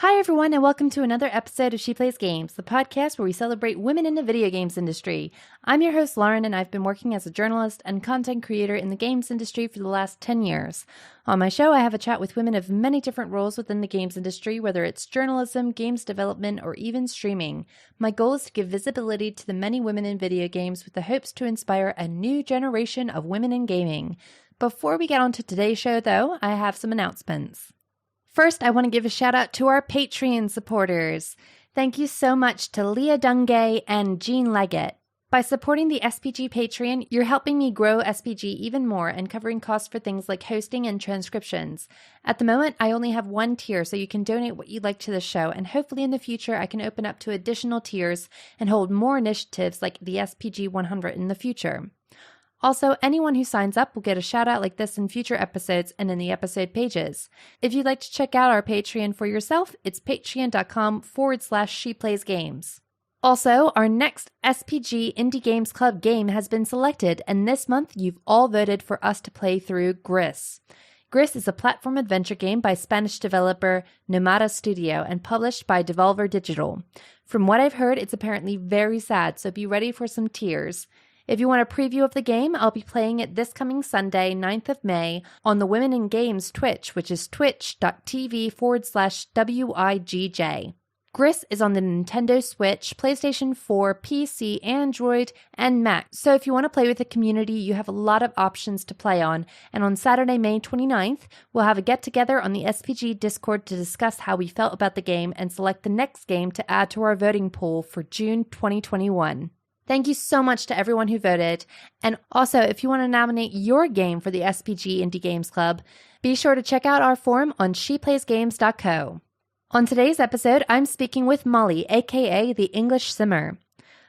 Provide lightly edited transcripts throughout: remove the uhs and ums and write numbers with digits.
Hi, everyone, and welcome to another episode of She Plays Games, the podcast where we celebrate women in the video games industry. I'm your host, Lauren, and I've been working as a journalist and content creator in the games industry for the last 10 years. On my show, I have a chat with women of many different roles within the games industry, whether it's journalism, games development, or even streaming. My goal is to give visibility to the many women in video games with the hopes to inspire a new generation of women in gaming. Before we get on to today's show, though, I have some announcements. First, I want to give a shout out to our Patreon supporters. Thank you so much to Leah Dungay and Jean Leggett. By supporting the SPG Patreon, you're helping me grow SPG even more and covering costs for things like hosting and transcriptions. At the moment, I only have one tier, so you can donate what you'd like to the show, and hopefully in the future I can open up to additional tiers and hold more initiatives like the SPG 100 in the future. Also, anyone who signs up will get a shout out like this in future episodes and in the episode pages. If you'd like to check out our Patreon for yourself, it's patreon.com/sheplaysgames. Also, our next SPG Indie Games Club game has been selected, and this month you've all voted for us to play through Gris. Gris is a platform adventure game by Spanish developer Nomada Studio and published by Devolver Digital. From what I've heard, it's apparently very sad, so be ready for some tears. If you want a preview of the game, I'll be playing it this coming Sunday, 9th of May, on the Women in Games Twitch, which is twitch.tv/WIGJ. Gris is on the Nintendo Switch, PlayStation 4, PC, Android, and Mac. So if you want to play with the community, you have a lot of options to play on. And on Saturday, May 29th, we'll have a get-together on the SPG Discord to discuss how we felt about the game and select the next game to add to our voting pool for June 2021. Thank you so much to everyone who voted. And also, if you want to nominate your game for the SPG Indie Games Club, be sure to check out our forum on sheplaysgames.co. On today's episode, I'm speaking with Molly, aka the English Simmer.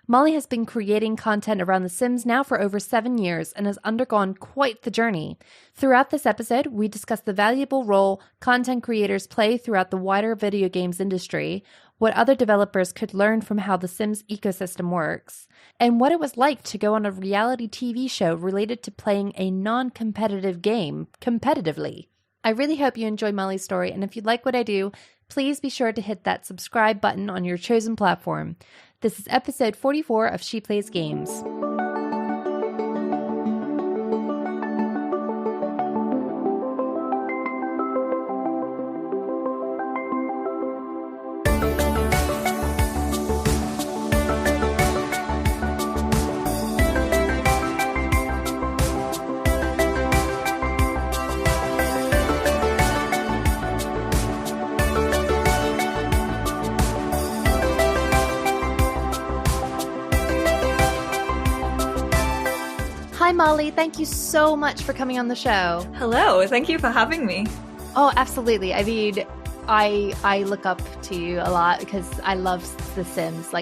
Molly has been creating content around The Sims now for over 7 years and has undergone quite the journey. Throughout this episode, we discuss the valuable role content creators play throughout the wider video games industry, what other developers could learn from how the Sims ecosystem works, and what it was like to go on a reality TV show related to playing a non-competitive game competitively. I really hope you enjoy Molly's story, and if you like what I do, please be sure to hit that subscribe button on your chosen platform. This is episode 44 of She Plays Games. Hi, Molly. Thank you so much for coming on the show. Hello. Thank you for having me. Oh, absolutely. I mean, I look up to you a lot because I love The Sims.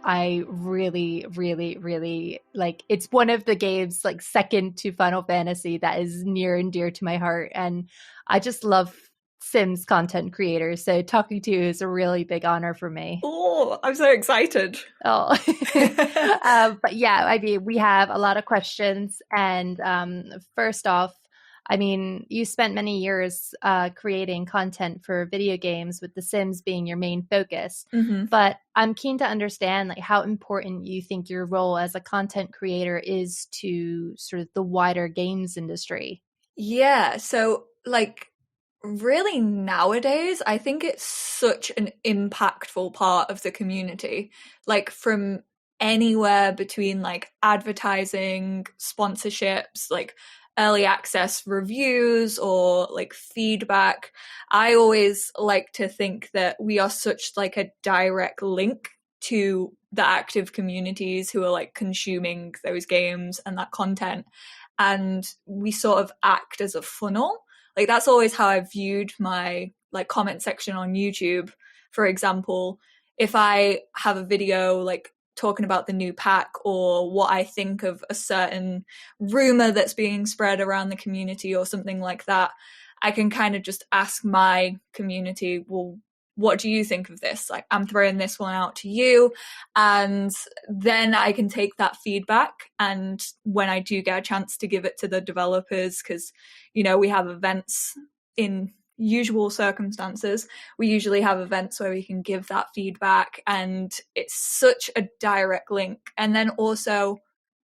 I really, really, really, it's one of the games, second to Final Fantasy that is near and dear to my heart. And I just love Sims content creators. So talking to you is a really big honor for me. Oh, I'm so excited. Oh, but yeah, I mean, we have a lot of questions. And first off, I mean, you spent many years creating content for video games with The Sims being your main focus. Mm-hmm. But I'm keen to understand how important you think your role as a content creator is to sort of the wider games industry. Yeah, so really nowadays, I think it's such an impactful part of the community, from anywhere between advertising, sponsorships, early access reviews or feedback. I always like to think that we are such a direct link to the active communities who are consuming those games and that content, and we sort of act as a funnel. That's always how I viewed my comment section on YouTube. For example, if I have a video talking about the new pack or what I think of a certain rumor that's being spread around the community or something like that, I can kind of just ask my community, well, what do you think of this? I'm throwing this one out to you. And then I can take that feedback. And when I do get a chance to give it to the developers, because, we have events in usual circumstances, we usually have events where we can give that feedback, and it's such a direct link. And then also,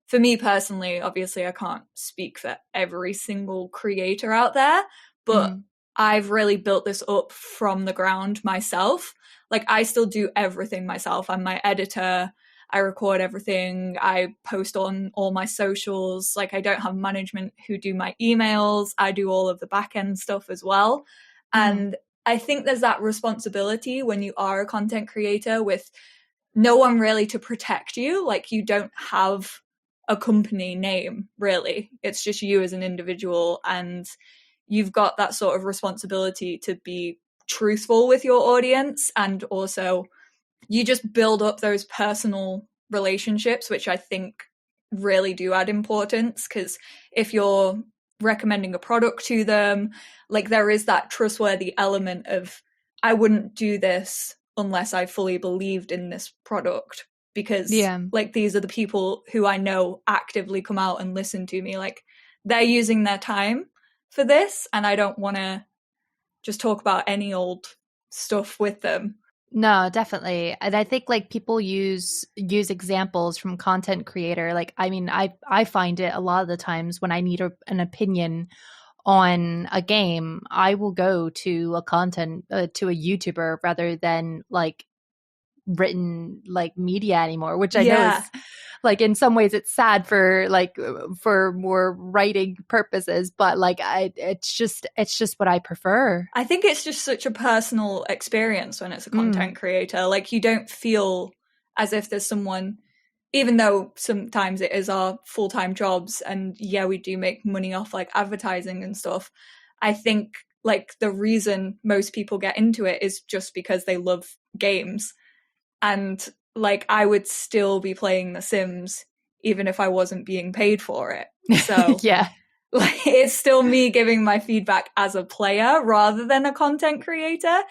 for me personally, obviously I can't speak for every single creator out there, but I've really built this up from the ground myself. Like, I still do everything myself. I'm my editor. I record everything. I post on all my socials. Like, I don't have management who do my emails. I do all of the back end stuff as well. And I think there's that responsibility when you are a content creator with no one really to protect you. Like, you don't have a company name, really. It's just you as an individual. And you've got that sort of responsibility to be truthful with your audience, and also you just build up those personal relationships, which I think really do add importance, because if you're recommending a product to them, like, there is that trustworthy element of, I wouldn't do this unless I fully believed in this product, because like, these are the people who I know actively come out and listen to me. Like, they're using their time for this, and I don't want to just talk about any old stuff with them. No, definitely. And I think like people use examples from content creator. Like, I mean, I find it a lot of the times when I need an opinion on a game, I will go to a YouTuber rather than like written like media anymore, which I know is like, in some ways it's sad for more writing purposes, but like it's just what I prefer. I think it's just such a personal experience when it's a content creator. Like, you don't feel as if there's someone, even though sometimes it is our full-time jobs, and yeah, we do make money off like advertising and stuff. I think like the reason most people get into it is just because they love games. And like, I would still be playing The Sims even if I wasn't being paid for it. So yeah, like, it's still me giving my feedback as a player rather than a content creator,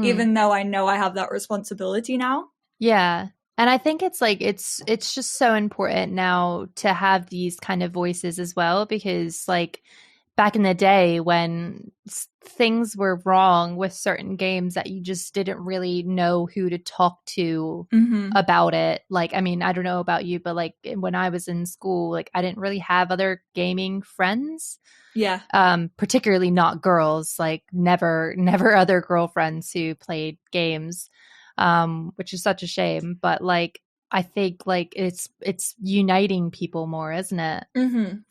even though I know I have that responsibility now. Yeah. And I think it's like it's just so important now to have these kind of voices as well, because like back in the day when things were wrong with certain games that you just didn't really know who to talk to about it. Like, I mean, I don't know about you, but like when I was in school, like I didn't really have other gaming friends. Yeah. Particularly not girls, like never other girlfriends who played games, which is such a shame. But like, I think like it's uniting people more, isn't it?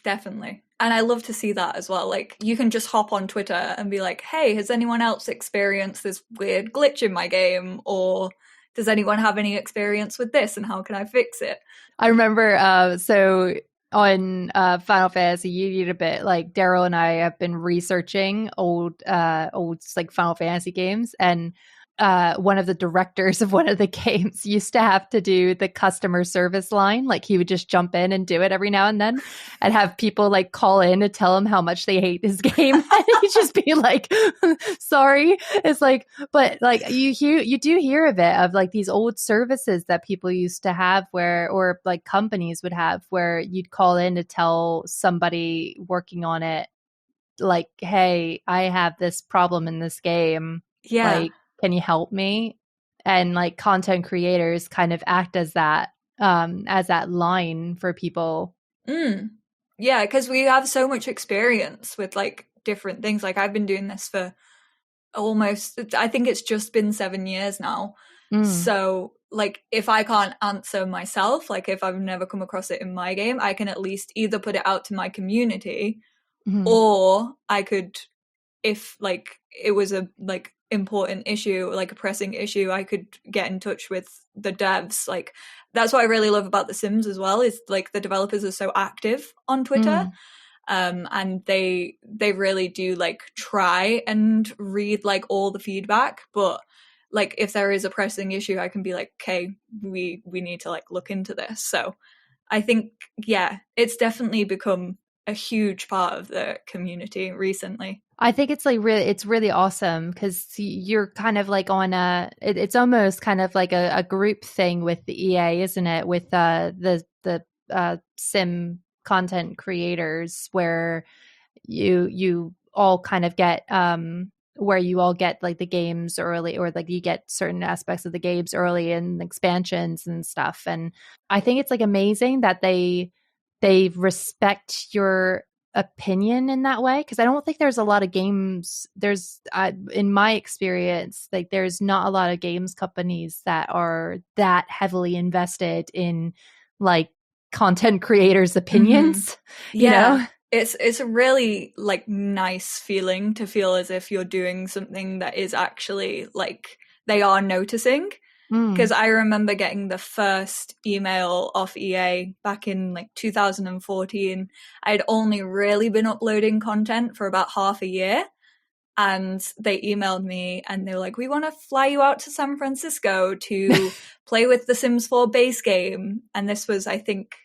Definitely. And I love to see that as well. Like, you can just hop on Twitter and be like, hey, has anyone else experienced this weird glitch in my game? Or does anyone have any experience with this, and how can I fix it? I remember, so on Final Fantasy, you need a bit like Daryl and I have been researching old like Final Fantasy games, and one of the directors of one of the games used to have to do the customer service line. Like, he would just jump in and do it every now and then, and have people like call in to tell him how much they hate his game. And he'd just be like, sorry. It's like, but like you do hear of it, of like these old services that people used to have or like companies would have, where you'd call in to tell somebody working on it, like, hey, I have this problem in this game. Yeah. Like, can you help me? And like content creators kind of act as that line for people. Yeah, because we have so much experience with like different things. Like, I've been doing this for almost, I think it's just been 7 years now. So like, if I can't answer myself, like if I've never come across it in my game, I can at least either put it out to my community, or I could, if like it was a like important issue, like a pressing issue, I could get in touch with the devs. Like, that's what I really love about The Sims as well, is like the developers are so active on Twitter. And they really do like try and read like all the feedback. But like, if there is a pressing issue, I can be like, okay, we need to like look into this. So I think, yeah, it's definitely become a huge part of the community recently. I think it's like really awesome, because you're kind of like on it's almost kind of like a group thing with the EA, isn't it? With the sim content creators, where you all kind of get where you all get like the games early, or like you get certain aspects of the games early and expansions and stuff. And I think it's like amazing that they respect your opinion in that way, because I don't think there's a lot of games, in my experience, like there's not a lot of games companies that are that heavily invested in like content creators' opinions. You know. It's a really like nice feeling to feel as if you're doing something that is actually like they are noticing. Because I remember getting the first email off EA back in like 2014. I'd only really been uploading content for about half a year. And they emailed me and they were like, we want to fly you out to San Francisco to play with the Sims 4 base game. And this was, I think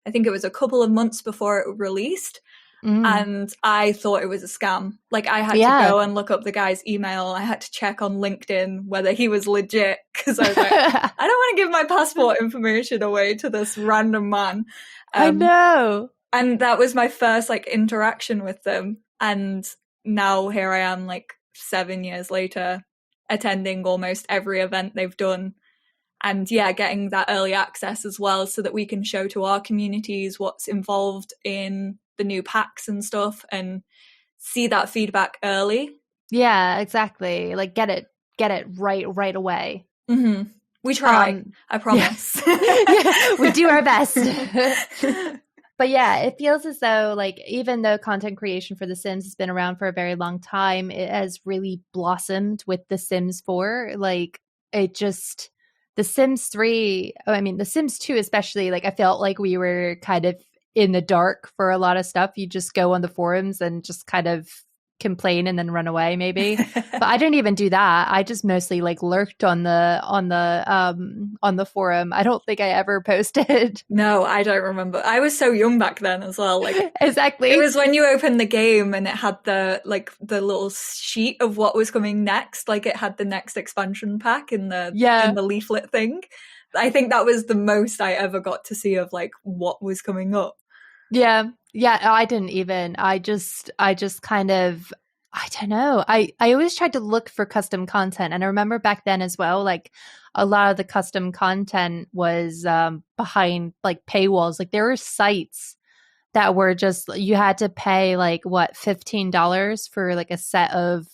it was a couple of months before it released. And I thought it was a scam. Like I had to go and look up the guy's email. I had to check on LinkedIn whether he was legit, because I was like, I don't want to give my passport information away to this random man. I know. And that was my first like interaction with them. And now here I am like 7 years later, attending almost every event they've done. And yeah, getting that early access as well, so that we can show to our communities what's involved in the new packs and stuff, and see that feedback early. Yeah, exactly. Like get it right away. We try. I promise. Yeah, we do our best. But yeah, it feels as though like even though content creation for The Sims has been around for a very long time, it has really blossomed with The Sims 4. Like it just, The Sims 3, I mean The Sims 2 especially, like I felt like we were kind of in the dark for a lot of stuff. You just go on the forums and just kind of complain and then run away maybe. But I didn't even do that. I just mostly like lurked on the forum. I don't think I ever posted. No, I don't remember. I was so young back then as well. Like exactly. It was when you opened the game and it had the little sheet of what was coming next. Like it had the next expansion pack in the leaflet thing. I think that was the most I ever got to see of like what was coming up. Yeah. I didn't even. I just kind of, I don't know. I always tried to look for custom content. And I remember back then as well, like a lot of the custom content was behind like paywalls. Like there were sites that were just, you had to pay like what, $15 for like a set of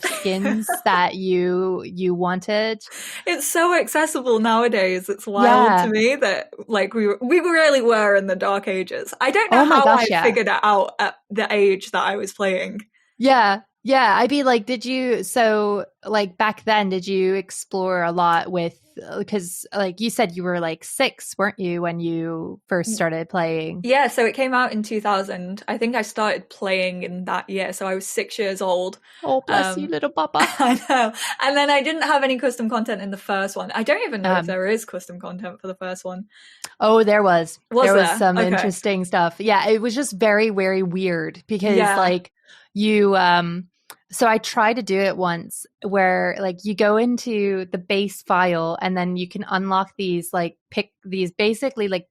skins that you wanted. It's so accessible nowadays. It's wild to me that like we really were in the dark ages. I don't know how I figured it out at the age that I was playing. Yeah. I'd be like, so like back then, did you explore a lot with, because like you said you were like 6, weren't you, when you first started playing? Yeah, so it came out in 2000. I think I started playing in that year, so I was 6 years old. Oh, bless you, little papa. I know. And then I didn't have any custom content in the first one. I don't even know if there is custom content for the first one. Oh, there was. There was some Okay. interesting stuff. Yeah, it was just very, very weird because like you so I tried to do it once where like you go into the base file and then you can unlock these basically like,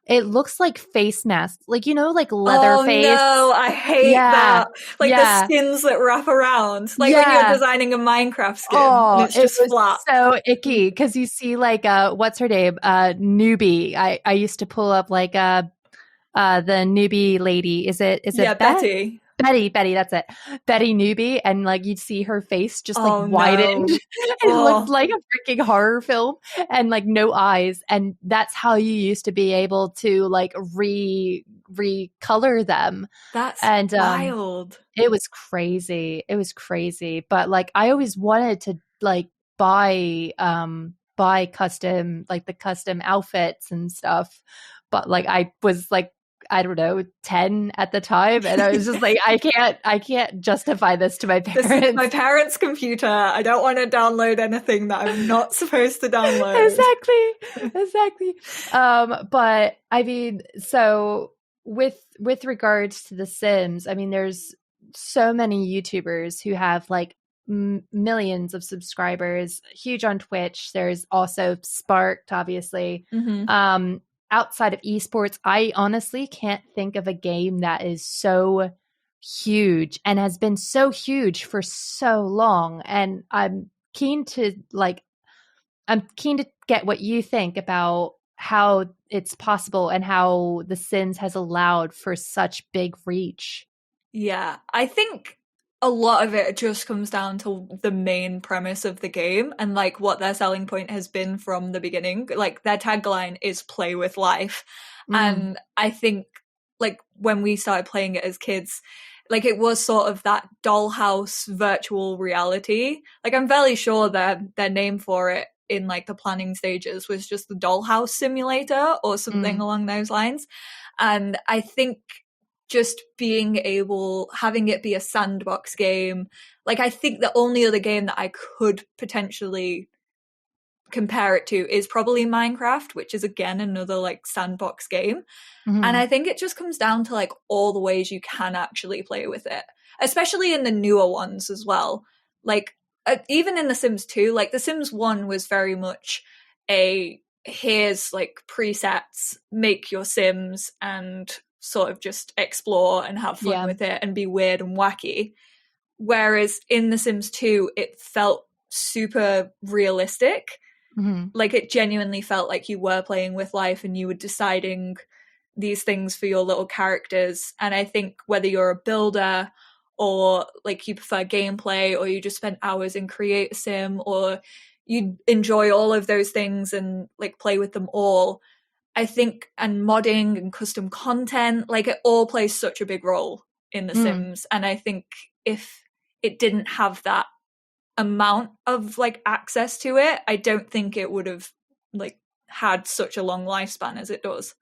it looks like face masks, like, you know, like leather face. Oh no, I hate that. Like the skins that wrap around, like when you're designing a Minecraft skin, and it's just flat. So icky because you see like what's her name, newbie. I used to pull up like the newbie lady. Is it Betty? Betty, that's it. Betty Newbie, and like you'd see her face just like widened. No. It looked like a freaking horror film, and like no eyes. And that's how you used to be able to like recolor them. That's wild. It was crazy. But like I always wanted to like buy custom, like the custom outfits and stuff. But like I was like, I don't know, 10 at the time. And I was just like, I can't justify this to my parents. This is my parents' computer. I don't want to download anything that I'm not supposed to download. Exactly. But I mean, so with regards to The Sims, I mean, there's so many YouTubers who have like millions of subscribers, huge on Twitch. There's also Sparked, obviously. Outside of esports, I honestly can't think of a game that is so huge and has been so huge for so long. And keen to I'm keen to get what you think about how it's possible and how The Sims has allowed for such big reach. Yeah, I think a lot of it just comes down to the main premise of the game and like what their selling point has been from the beginning. Like their tagline is play with life. And I think like when we started playing it as kids, like it was sort of that dollhouse virtual reality. Like I'm fairly sure their name for it in like the planning stages was just the dollhouse simulator or something along those lines. And I think just having it be a sandbox game, like I think the only other game that I could potentially compare it to is probably Minecraft, which is again another like sandbox game. And I think it just comes down to like all the ways you can actually play with it, especially in the newer ones as well. Like even in The Sims 2, like The Sims 1 was very much here's like presets, make your Sims and sort of just explore and have fun with it and be weird and wacky. Whereas in The Sims 2, it felt super realistic. Like it genuinely felt like you were playing with life and you were deciding these things for your little characters. And I think whether you're a builder or like you prefer gameplay or you just spend hours in Create a Sim or you enjoy all of those things and like play with them all, I think, and modding and custom content, like it all plays such a big role in The Sims. And I think if it didn't have that amount of like access to it, I don't think it would have like had such a long lifespan as it does.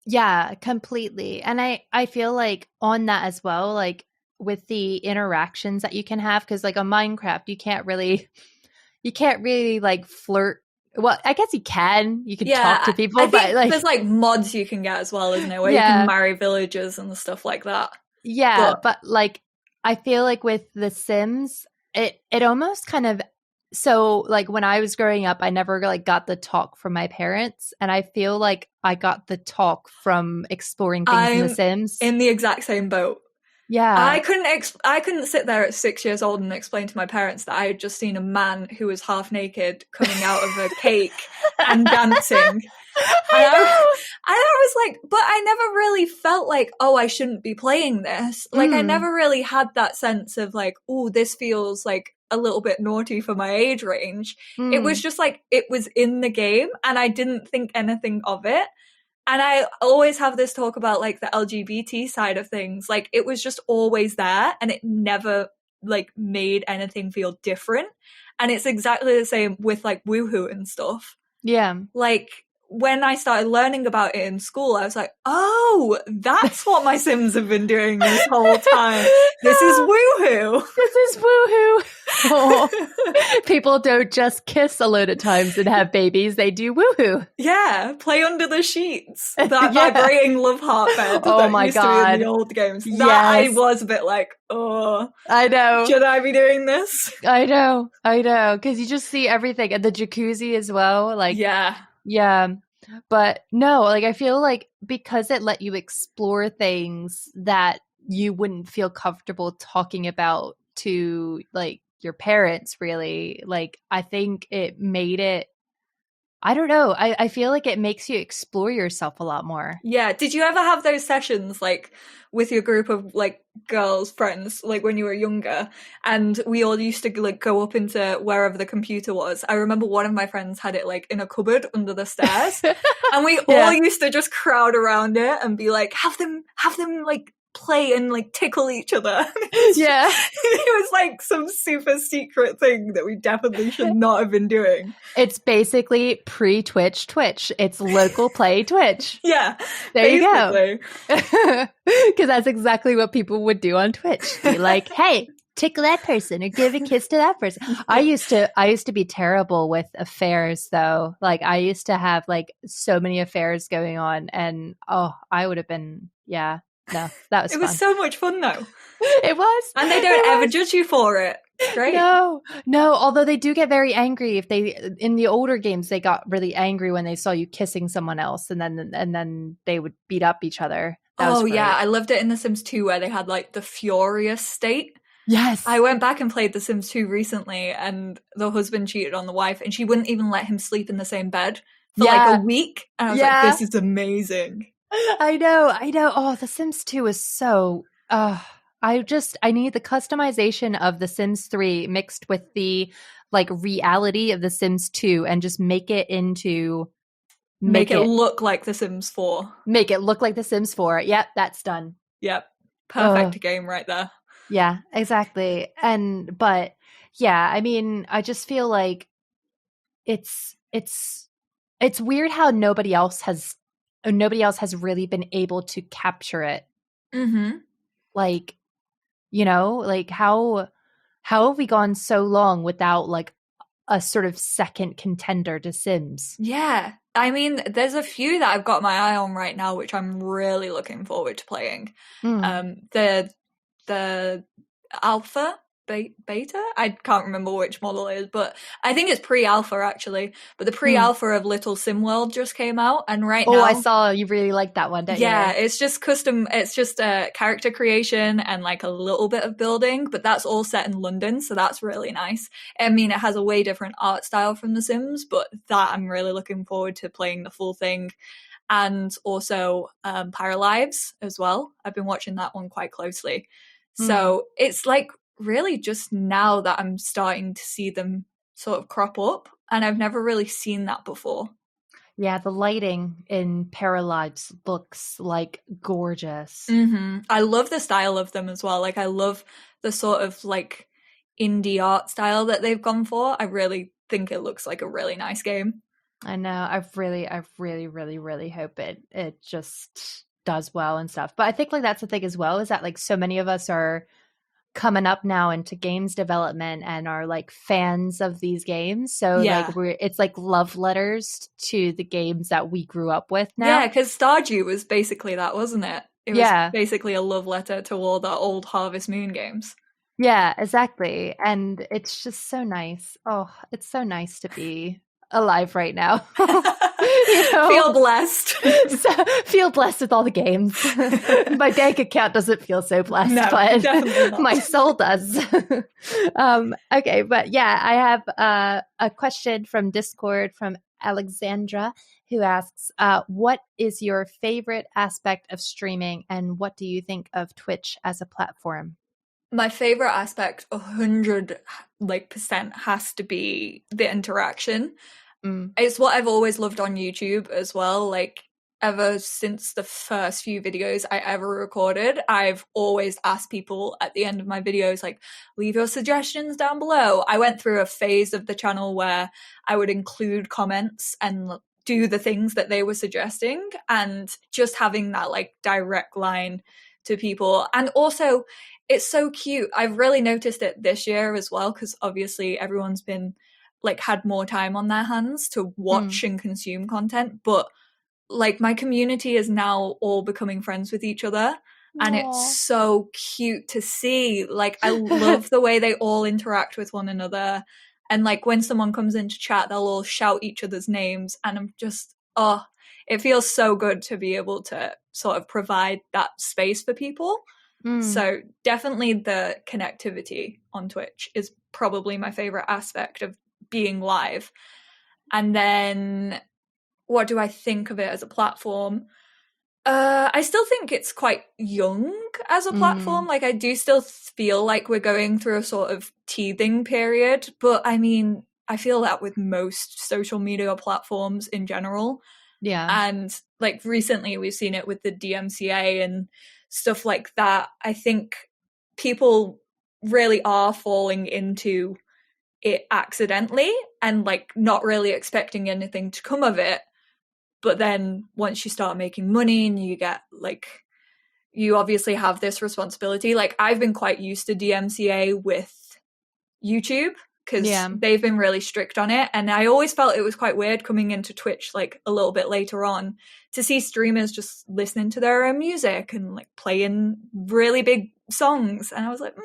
Yeah, completely. And I feel like on that as well, like with the interactions that you can have, because like on Minecraft, you can't really like flirt. Well, I guess you can talk to people, I think but like there's like mods you can get as well, isn't there, where you can marry villagers and stuff like that. Yeah, but like I feel like with The Sims, it almost kind of, so like when I was growing up, I never like got the talk from my parents, and I feel like I got the talk from exploring things in The Sims. In the exact same boat. Yeah. I couldn't sit there at 6 years old and explain to my parents that I had just seen a man who was half naked coming out of a cake and dancing. I was like, but I never really felt like, oh, I shouldn't be playing this. Like I never really had that sense of like, oh, this feels like a little bit naughty for my age range. It was just like, it was in the game and I didn't think anything of it. And I always have this talk about like the LGBT side of things. Like it was just always there and it never like made anything feel different. And it's exactly the same with like woohoo and stuff. Yeah. Like when I started learning about it in school, I was like, oh, that's what my Sims have been doing this whole time. This is woohoo. This is woohoo. Oh. People don't just kiss a load of times and have babies. They do woohoo. Yeah, play under the sheets. That vibrating love heart bed that used to be in the old games. That I was a bit like, oh. I know. Should I be doing this? I know. Because you just see everything. And the jacuzzi as well. Like, yeah. But no, like I feel like because it let you explore things that you wouldn't feel comfortable talking about to like your parents, really, like I think it made it, I don't know, I feel like it makes you explore yourself a lot more. Yeah. Did you ever have those sessions like with your group of like girls friends, like when you were younger, and we all used to like go up into wherever the computer was? I remember one of my friends had it like in a cupboard under the stairs and we all used to just crowd around it and be like, have them like play and like tickle each other. It was like some super secret thing that we definitely should not have been doing. It's basically pre-Twitch Twitch. It's local play Twitch. Yeah. There you go. Because that's exactly what people would do on Twitch. Be like, hey, tickle that person or give a kiss to that person. I used to be terrible with affairs though. Like I used to have like so many affairs going on and I would have been, no, that was fun. It was so much fun though. It was. And they don't ever judge you for it. Great. No, although they do get very angry if in the older games, they got really angry when they saw you kissing someone else and then they would beat up each other. That was Oh yeah, great. I loved it in The Sims 2 where they had like the furious state. Yes. I went back and played The Sims 2 recently, and the husband cheated on the wife, and she wouldn't even let him sleep in the same bed for like a Yeah. week. And I was like, Yeah. this is amazing. I know. Oh, The Sims 2 is so I need the customization of The Sims 3 mixed with the like reality of The Sims 2 and just make it Make it look like The Sims 4. make it look like The Sims 4. Yep, that's done. Yep. Oh, Perfect game right there. yeah, exactly. But yeah, I mean, I just feel like it's weird how nobody else has really been able to capture it. Mm-hmm. Like, like how have we gone so long without like a sort of second contender to Sims? Yeah. I mean, there's a few that I've got my eye on right now, which I'm really looking forward to playing. Mm. The alpha, beta? I can't remember which model it is, but I think it's pre-alpha actually. But the Mm. pre-alpha of Little Sim World just came out, and right Oh, I now, saw you really liked that one, don't yeah, you? it's just custom. It's just a character creation and like a little bit of building, but that's all set in London, so that's really nice. I mean, it has a way different art style from The Sims, but that I'm really looking forward to playing the full thing. And also Paralives as well. I've been watching that one quite closely. Mm. So it's like really just now that I'm starting to see them sort of crop up, and I've never really seen that before. Yeah, the lighting in Paralives looks like gorgeous. Mm-hmm. I love the style of them as well. Like I love the sort of like indie art style that they've gone for. I really think it looks like a really nice game. I know. I really hope it just does well and stuff. But I think like that's the thing as well, is that like so many of us are coming up now into games development and are like fans of these games. So like Yeah. it's like love letters to the games that we grew up with Yeah, now. because Stardew was basically that, wasn't it? It was Yeah. basically a love letter to all the old Harvest Moon games. Yeah, exactly. And it's just so nice. Oh, it's so nice to be alive right now. You know? Feel blessed. So, feel blessed with all the games. My bank account doesn't feel so blessed, No, but definitely not. my soul does. Okay, but yeah, I have a question from Discord from Alexandra, who asks, what is your favorite aspect of streaming and what do you think of Twitch as a platform? My favorite aspect, 100 like percent, has to be the interaction. Mm. It's what I've always loved on YouTube as well. Like ever since the first few videos I ever recorded, I've always asked people at the end of my videos, like, leave your suggestions down below. I went through a phase of the channel where I would include comments and do the things that they were suggesting, and just having that like direct line to people. And also, it's so cute. I've really noticed it this year as well, because obviously everyone's been like had more time on their hands to watch Mm. and consume content, but like my community is now all becoming friends with each other, and it's Aw. so cute to see. Like I love the way they all interact with one another, and like when someone comes into chat they'll all shout each other's names, and I'm just, oh, it feels so good to be able to sort of provide that space for people. Mm. So definitely the connectivity on Twitch is probably my favorite aspect of being live. And then what do I think of it as a platform? I still think it's quite young as a platform. Mm. Like I do still feel like we're going through a sort of teething period, but I mean, I feel that with most social media platforms in general. Yeah. And like recently we've seen it with the DMCA and stuff like that. I think people really are falling into it accidentally and like not really expecting anything to come of it. But then once you start making money and you get like, you obviously have this responsibility. Like I've been quite used to DMCA with YouTube because Yeah. they've been really strict on it. And I always felt it was quite weird coming into Twitch like a little bit later on to see streamers just listening to their own music and like playing really big songs. And I was like,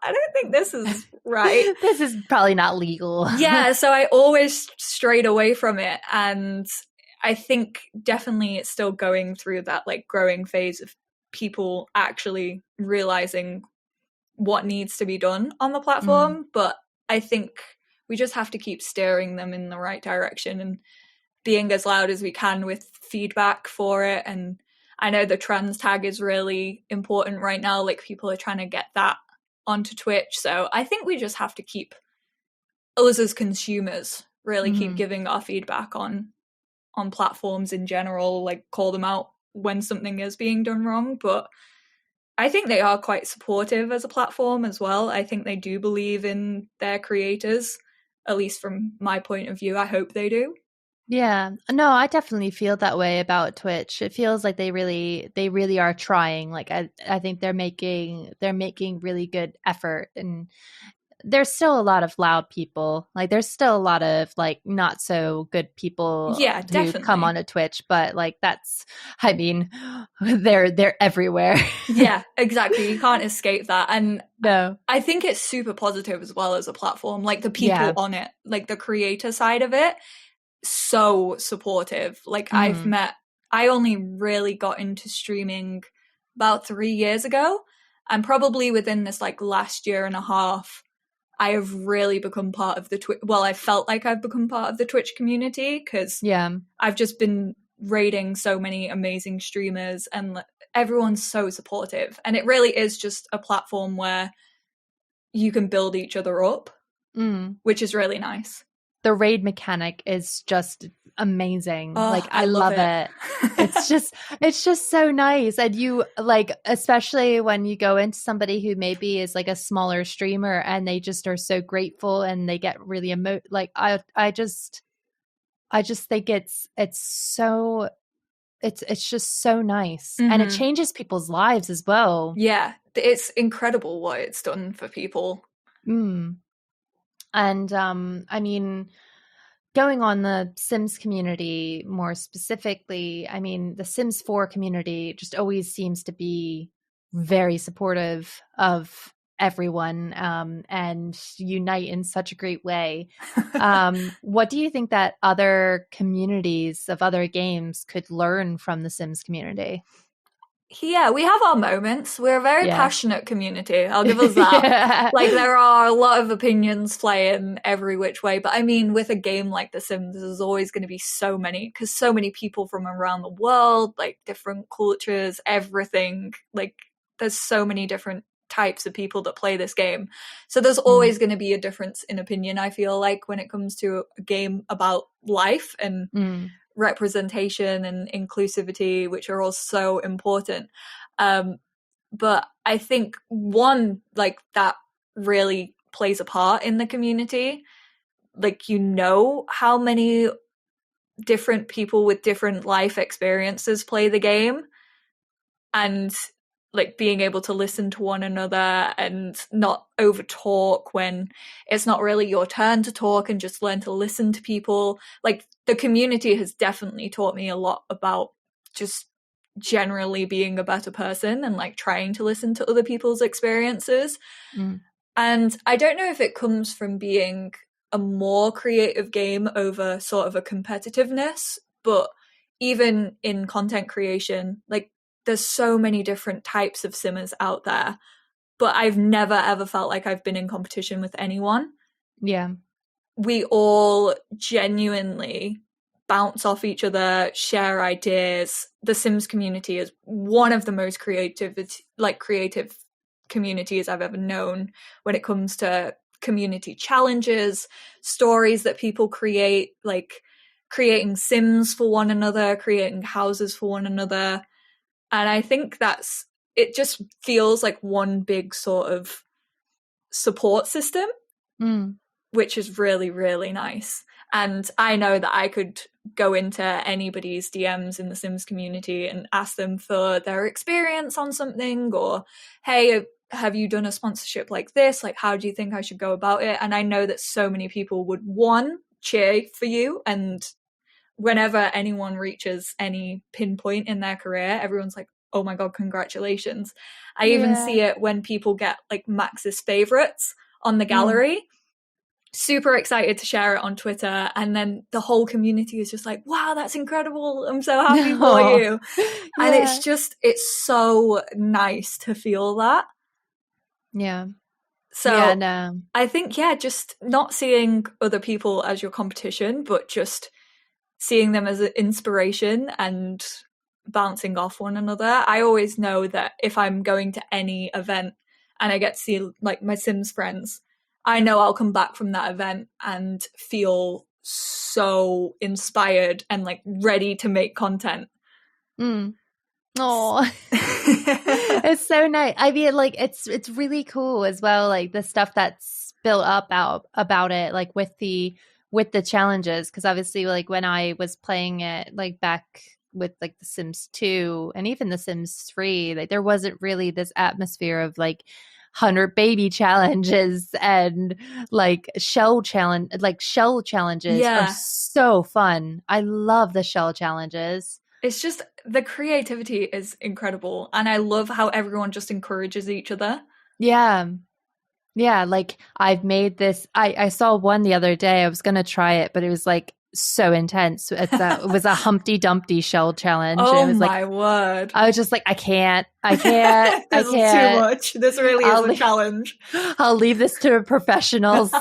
I don't think this is right. This is probably not legal. Yeah, so I always strayed away from it. And I think definitely it's still going through that like growing phase of people actually realizing what needs to be done on the platform. But I think we just have to keep steering them in the right direction and being as loud as we can with feedback for it. And I know the trans tag is really important right now. Like, people are trying to get that onto Twitch. So I think we just have to keep, us as consumers, really keep giving our feedback on platforms in general, like call them out when something is being done wrong. But I think they are quite supportive as a platform as well. I think they do believe in their creators, at least from my point of view. I hope they do. Yeah. No, I definitely feel that way about Twitch. It feels like they really are trying. Like I think they're making really good effort, and there's still a lot of loud people. Like, there's still a lot of like not so good people Yeah, who come definitely. onto Twitch, but like that's, I mean, they're everywhere. Yeah, exactly. You can't escape that. And No. I think it's super positive as well as a platform. Like, the people Yeah. on it, like the creator side of it, so supportive. Like, I only really got into streaming about 3 years ago, and probably within this like last year and a half, I have really become part of the Twitch. Well, I felt like I've become part of the Twitch community, because Yeah. I've just been rating so many amazing streamers, and everyone's so supportive. And it really is just a platform where you can build each other up, which is really nice. The raid mechanic is just amazing. Oh, Like, I I love love it. it. It's just so nice. And you like, especially when you go into somebody who maybe is like a smaller streamer and they just are so grateful and they get really like I just think it's just so nice. And it changes people's lives as well. Yeah, it's incredible what it's done for people. And I mean, going on the Sims community more specifically, I mean, the Sims 4 community just always seems to be very supportive of everyone, and unite in such a great way. What do you think that other communities of other games could learn from the Sims community? Yeah, we have our moments. We're a very Yeah. passionate community. I'll give us that. Yeah. Like, there are a lot of opinions flying every which way. But I mean, with a game like The Sims, there's always going to be so many, because so many people from around the world, like different cultures, everything. Like, there's so many different types of people that play this game. So there's always going to be a difference in opinion, I feel like, when it comes to a game about life and representation and inclusivity, which are all so important. But I think one, like, that really plays a part in the community. Like, you know how many different people with different life experiences play the game, and like being able to listen to one another and not over talk when it's not really your turn to talk, and just learn to listen to people. Like, the community has definitely taught me a lot about just generally being a better person and like trying to listen to other people's experiences. And I don't know if it comes from being a more creative game over sort of a competitiveness, but even in content creation, like, there's so many different types of simmers out there, but I've never ever felt like I've been in competition with anyone. Yeah. We all genuinely bounce off each other, share ideas. The Sims community is one of the most creative communities I've ever known when it comes to community challenges, stories that people create, like creating Sims for one another, creating houses for one another. And I think it just feels like one big sort of support system, which is really, really nice. And I know that I could go into anybody's DMs in the Sims community and ask them for their experience on something, or, hey, have you done a sponsorship like this? Like, how do you think I should go about it? And I know that so many people would, one, cheer for you, and whenever anyone reaches any pinpoint in their career, everyone's like, oh my God, congratulations. I even see it when people get like Max's favorites on the gallery. super excited to share it on Twitter, and then the whole community is just like, wow, that's incredible, I'm so happy for you. And Yeah. it's so nice to feel that. Yeah. So Yeah, no. I think, yeah, just not seeing other people as your competition, but just seeing them as an inspiration and bouncing off one another. I always know that if I'm going to any event and I get to see like my Sims friends, I know I'll come back from that event and feel so inspired and like ready to make content. Oh, it's so nice. I mean, like it's really cool as well. Like the stuff that's built up about it, like with the challenges. Because obviously, like when I was playing it, like back with like The Sims 2 and even The Sims 3, like there wasn't really this atmosphere of like 100 baby challenges and like shell challenges are Yeah. so fun. I love the shell challenges. It's just the creativity is incredible. And I love how everyone just encourages each other. Yeah. Yeah. Like I've made this, I saw one the other day. I was going to try it, but it was like so intense. It was a Humpty Dumpty shell challenge. And Oh it was like, my word. I was just like, I can't. This is too much. This really is a challenge. I'll leave this to professionals.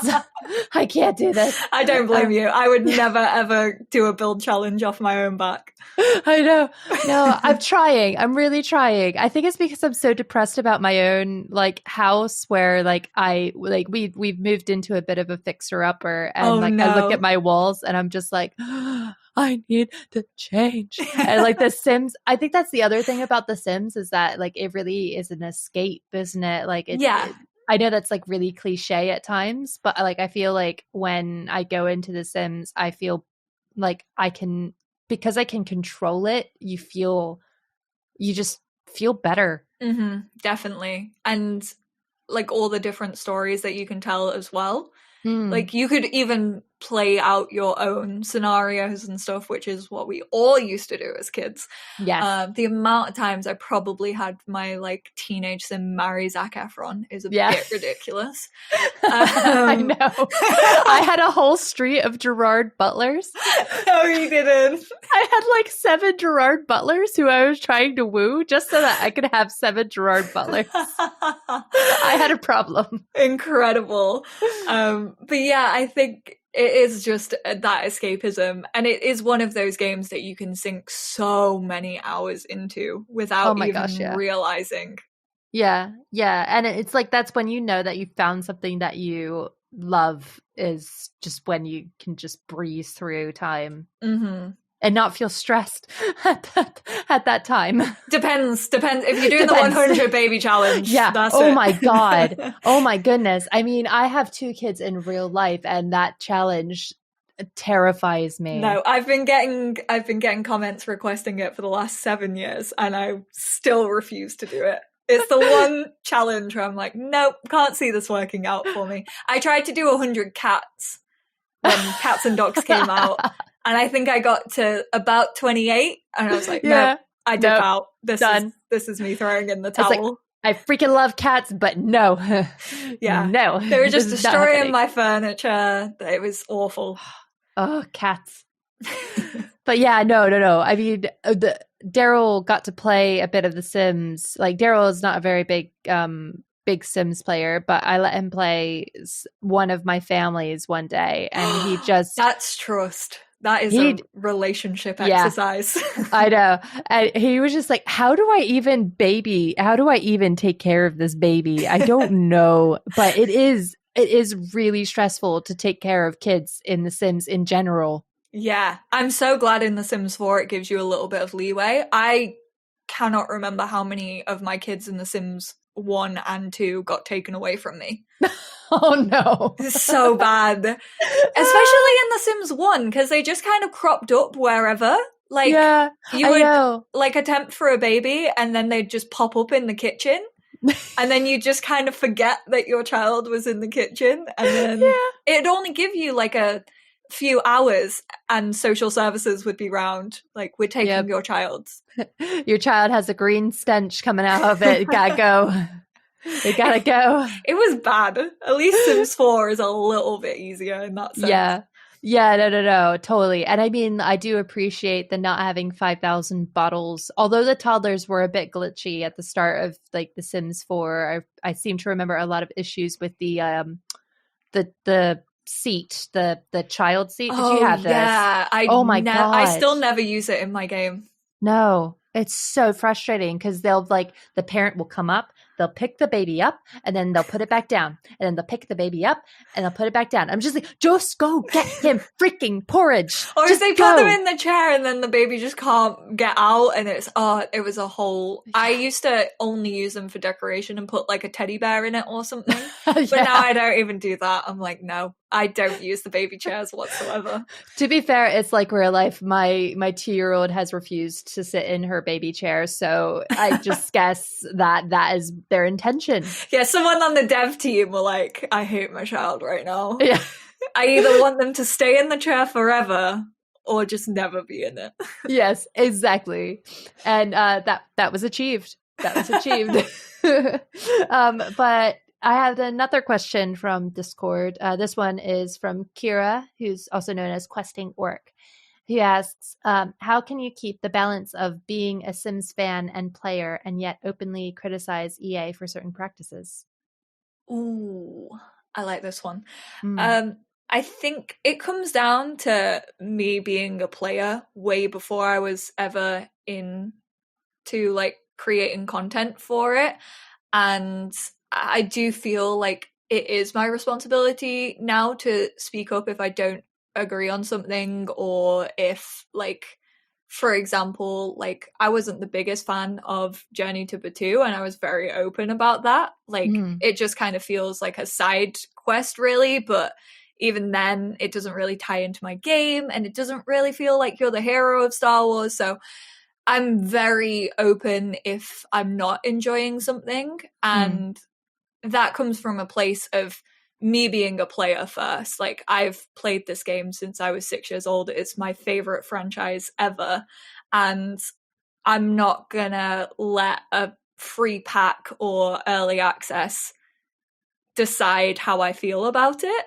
I can't do this. I don't blame you. I would never, ever do a build challenge off my own back. I know. No, I'm trying. I'm really trying. I think it's because I'm so depressed about my own like house where like we've moved into a bit of a fixer upper and I look at my walls and I'm just like I need to change. And like The Sims, I think that's the other thing about The Sims is that like it really is an escape, isn't it? Like I know that's like really cliche at times, but like I feel like when I go into The Sims, I feel like because I can control it, you just feel better. Mm-hmm, definitely. And like all the different stories that you can tell as well. Like you could even play out your own scenarios and stuff, which is what we all used to do as kids. Yes. The amount of times I probably had my like teenage sim marry Zac Efron is a bit ridiculous. I know. I had a whole street of Gerard Butlers. No, you didn't. I had like 7 Gerard Butlers who I was trying to woo just so that I could have 7 Gerard Butlers. I had a problem. Incredible. But yeah, I think it is just that escapism, and it is one of those games that you can sink so many hours into without realizing. Yeah, and it's like that's when you know that you found something that you love, is just when you can just breeze through time and not feel stressed at that time. Depends. If you're doing the 100 baby challenge, that's it. My God. Oh my goodness. I mean, I have 2 kids in real life and that challenge terrifies me. No, I've been getting comments requesting it for the last 7 years and I still refuse to do it. It's the one challenge where I'm like, nope, can't see this working out for me. I tried to do 100 cats when Cats and Dogs came out. And I think I got to about 28 and I was like, no, I dip out. This is me throwing in the towel. Like, I freaking love cats, but no. No. They were just destroying my furniture. It was awful. Oh, cats. But yeah, no. I mean, Daryl got to play a bit of The Sims. Like Daryl is not a very big Sims player, but I let him play one of my families one day and he just... That's trust. That is a relationship exercise. I know. And he was just like, how do I even take care of this baby? I don't know. But it is really stressful to take care of kids in The Sims in general. Yeah. I'm so glad in The Sims 4 it gives you a little bit of leeway. I cannot remember how many of my kids in The Sims 1 and 2 got taken away from me. Oh no. It's so bad. Especially in The Sims 1, because they just kind of cropped up wherever. Like you would like attempt for a baby and then they'd just pop up in the kitchen. And then you just kind of forget that your child was in the kitchen. And then it'd only give you like a few hours and social services would be round. Like, we're taking your child. Your child has a green stench coming out of it. Gotta go. They gotta go. It was bad. At least Sims 4 is a little bit easier in that sense. Yeah. Yeah, no, totally. And I mean, I do appreciate the not having 5,000 bottles. Although the toddlers were a bit glitchy at the start of like The Sims 4, I seem to remember a lot of issues with the seat, the child seat. Did you Oh have this? yeah, Oh my I still God. never use it in my game. No, it's so frustrating because they'll like the parent will come up, they'll pick the baby up, and then they'll put it back down, and then they'll pick the baby up, and they'll put it back down. I'm just like, just go get him freaking porridge. Or Just if they go. put them in the chair and then the baby just can't get out, and it was a whole. I used to only use them for decoration and put like a teddy bear in it or something. But Yeah. now I don't even do that. I'm like, no, I don't use the baby chairs whatsoever. To be fair, it's like real life. My 2-year-old has refused to sit in her baby chair, so I just guess that is their intention. Yeah, someone on the dev team were like, I hate my child right now. Yeah. I either want them to stay in the chair forever or just never be in it. Yes, exactly. And that was achieved. That was achieved. But I have another question from Discord. This one is from Kira, who's also known as Questing Orc. He asks, how can you keep the balance of being a Sims fan and player and yet openly criticize EA for certain practices? Ooh, I like this one. Mm. I think it comes down to me being a player way before I was ever into like creating content for it. And I do feel like it is my responsibility now to speak up if I don't agree on something, or if like, for example, like I wasn't the biggest fan of Journey to Batu, and I was very open about that. Like it just kind of feels like a side quest really, but even then it doesn't really tie into my game, and it doesn't really feel like you're the hero of Star Wars. So I'm very open if I'm not enjoying something, and that comes from a place of me being a player first. Like I've played this game since I was 6 years old. It's my favorite franchise ever, and I'm not gonna let a free pack or early access decide how I feel about it.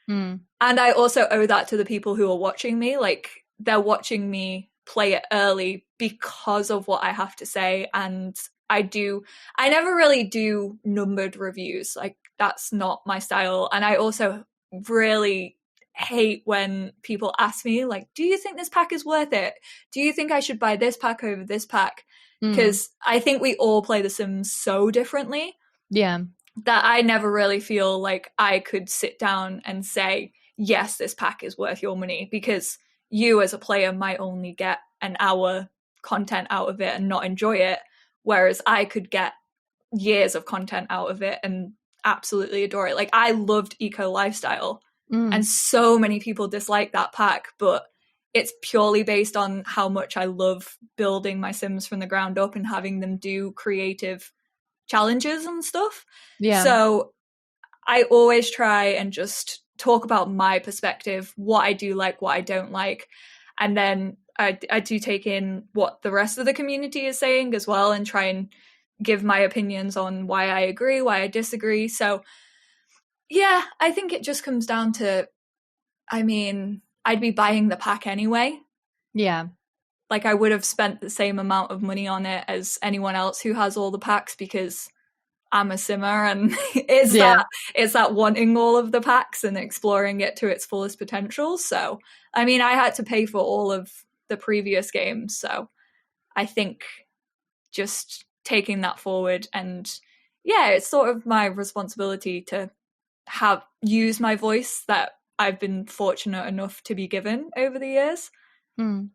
And I also owe that to the people who are watching me. Like they're watching me play it early because of what I have to say. And I never really do numbered reviews. Like that's not my style. And I also really hate when people ask me like, do you think this pack is worth it? Do you think I should buy this pack over this pack? Because I think we all play The Sims so differently. Yeah. That I never really feel like I could sit down and say, yes, this pack is worth your money, because you as a player might only get an hour content out of it and not enjoy it, whereas I could get years of content out of it and absolutely adore it. Like I loved Eco Lifestyle, and so many people dislike that pack, but it's purely based on how much I love building my Sims from the ground up and having them do creative challenges and stuff. Yeah. So I always try and just talk about my perspective, what I do like, what I don't like. And then I do take in what the rest of the community is saying as well, and try and give my opinions on why I agree, why I disagree. So yeah, I think it just comes down to, I mean, I'd be buying the pack anyway. Yeah. Like I would have spent the same amount of money on it as anyone else who has all the packs, because I'm a simmer, and it's that wanting all of the packs and exploring it to its fullest potential. So, I mean, I had to pay for all of the previous games. So I think just taking that forward, and yeah, it's sort of my responsibility to use my voice that I've been fortunate enough to be given over the years. And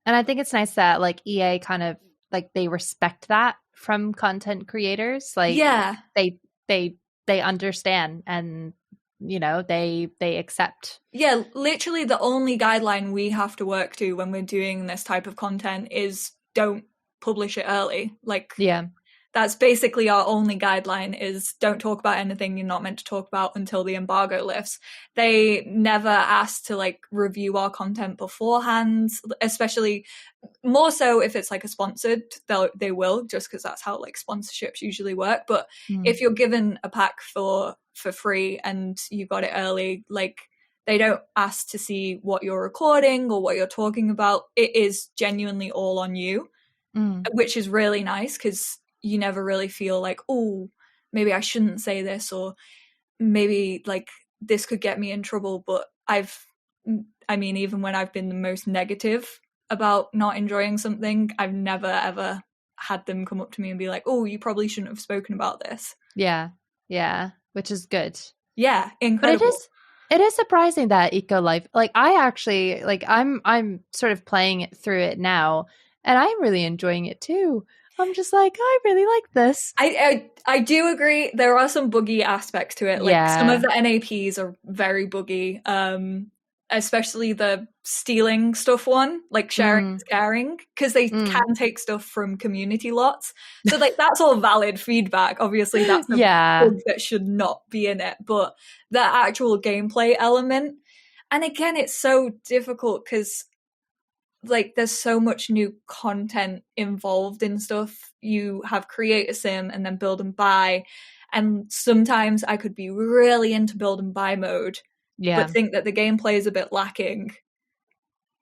I think it's nice that like EA kind of like they respect that from content creators. Like they understand, and you know, they accept. Yeah, literally the only guideline we have to work to when we're doing this type of content is don't publish it early. Like That's basically our only guideline, is don't talk about anything you're not meant to talk about until the embargo lifts. They never ask to like review our content beforehand, especially more so if it's like a sponsored, they will, just because that's how like sponsorships usually work. But if you're given a pack for free and you got it early, like they don't ask to see what you're recording or what you're talking about. It is genuinely all on you, which is really nice, because you never really feel like, oh, maybe I shouldn't say this, or maybe like this could get me in trouble. But even when I've been the most negative about not enjoying something, I've never ever had them come up to me and be like, oh, you probably shouldn't have spoken about this. Yeah, which is good. Yeah, incredible. But it is surprising that Eco Life, like I actually, like I'm sort of playing it through it now, and I'm really enjoying it too. I'm just like, I really like this. I do agree. There are some buggy aspects to it. Like some of the NAPs are very buggy. Especially the stealing stuff one, like sharing is caring, because they can take stuff from community lots. So like that's all valid feedback. Obviously that's a bug that should not be in it. But the actual gameplay element, and again, it's so difficult because like there's so much new content involved in stuff. You have create a sim and then build and buy, and sometimes I could be really into build and buy mode, but think that the gameplay is a bit lacking.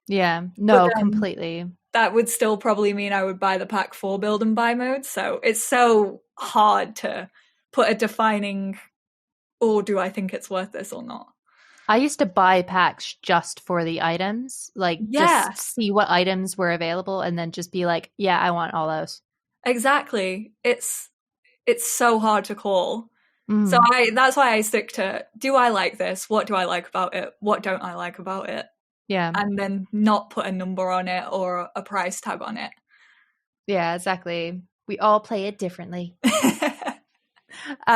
Yeah, no, completely. That would still probably mean I would buy the pack for build and buy mode. So it's so hard to put a defining, or do I think it's worth this or not? I used to buy packs just for the items, like just see what items were available and then just be like, yeah, I want all those. Exactly. It's so hard to call. So that's why I stick to, do I like this? What do I like about it? What don't I like about it? Yeah. And then not put a number on it or a price tag on it. Yeah, exactly. We all play it differently.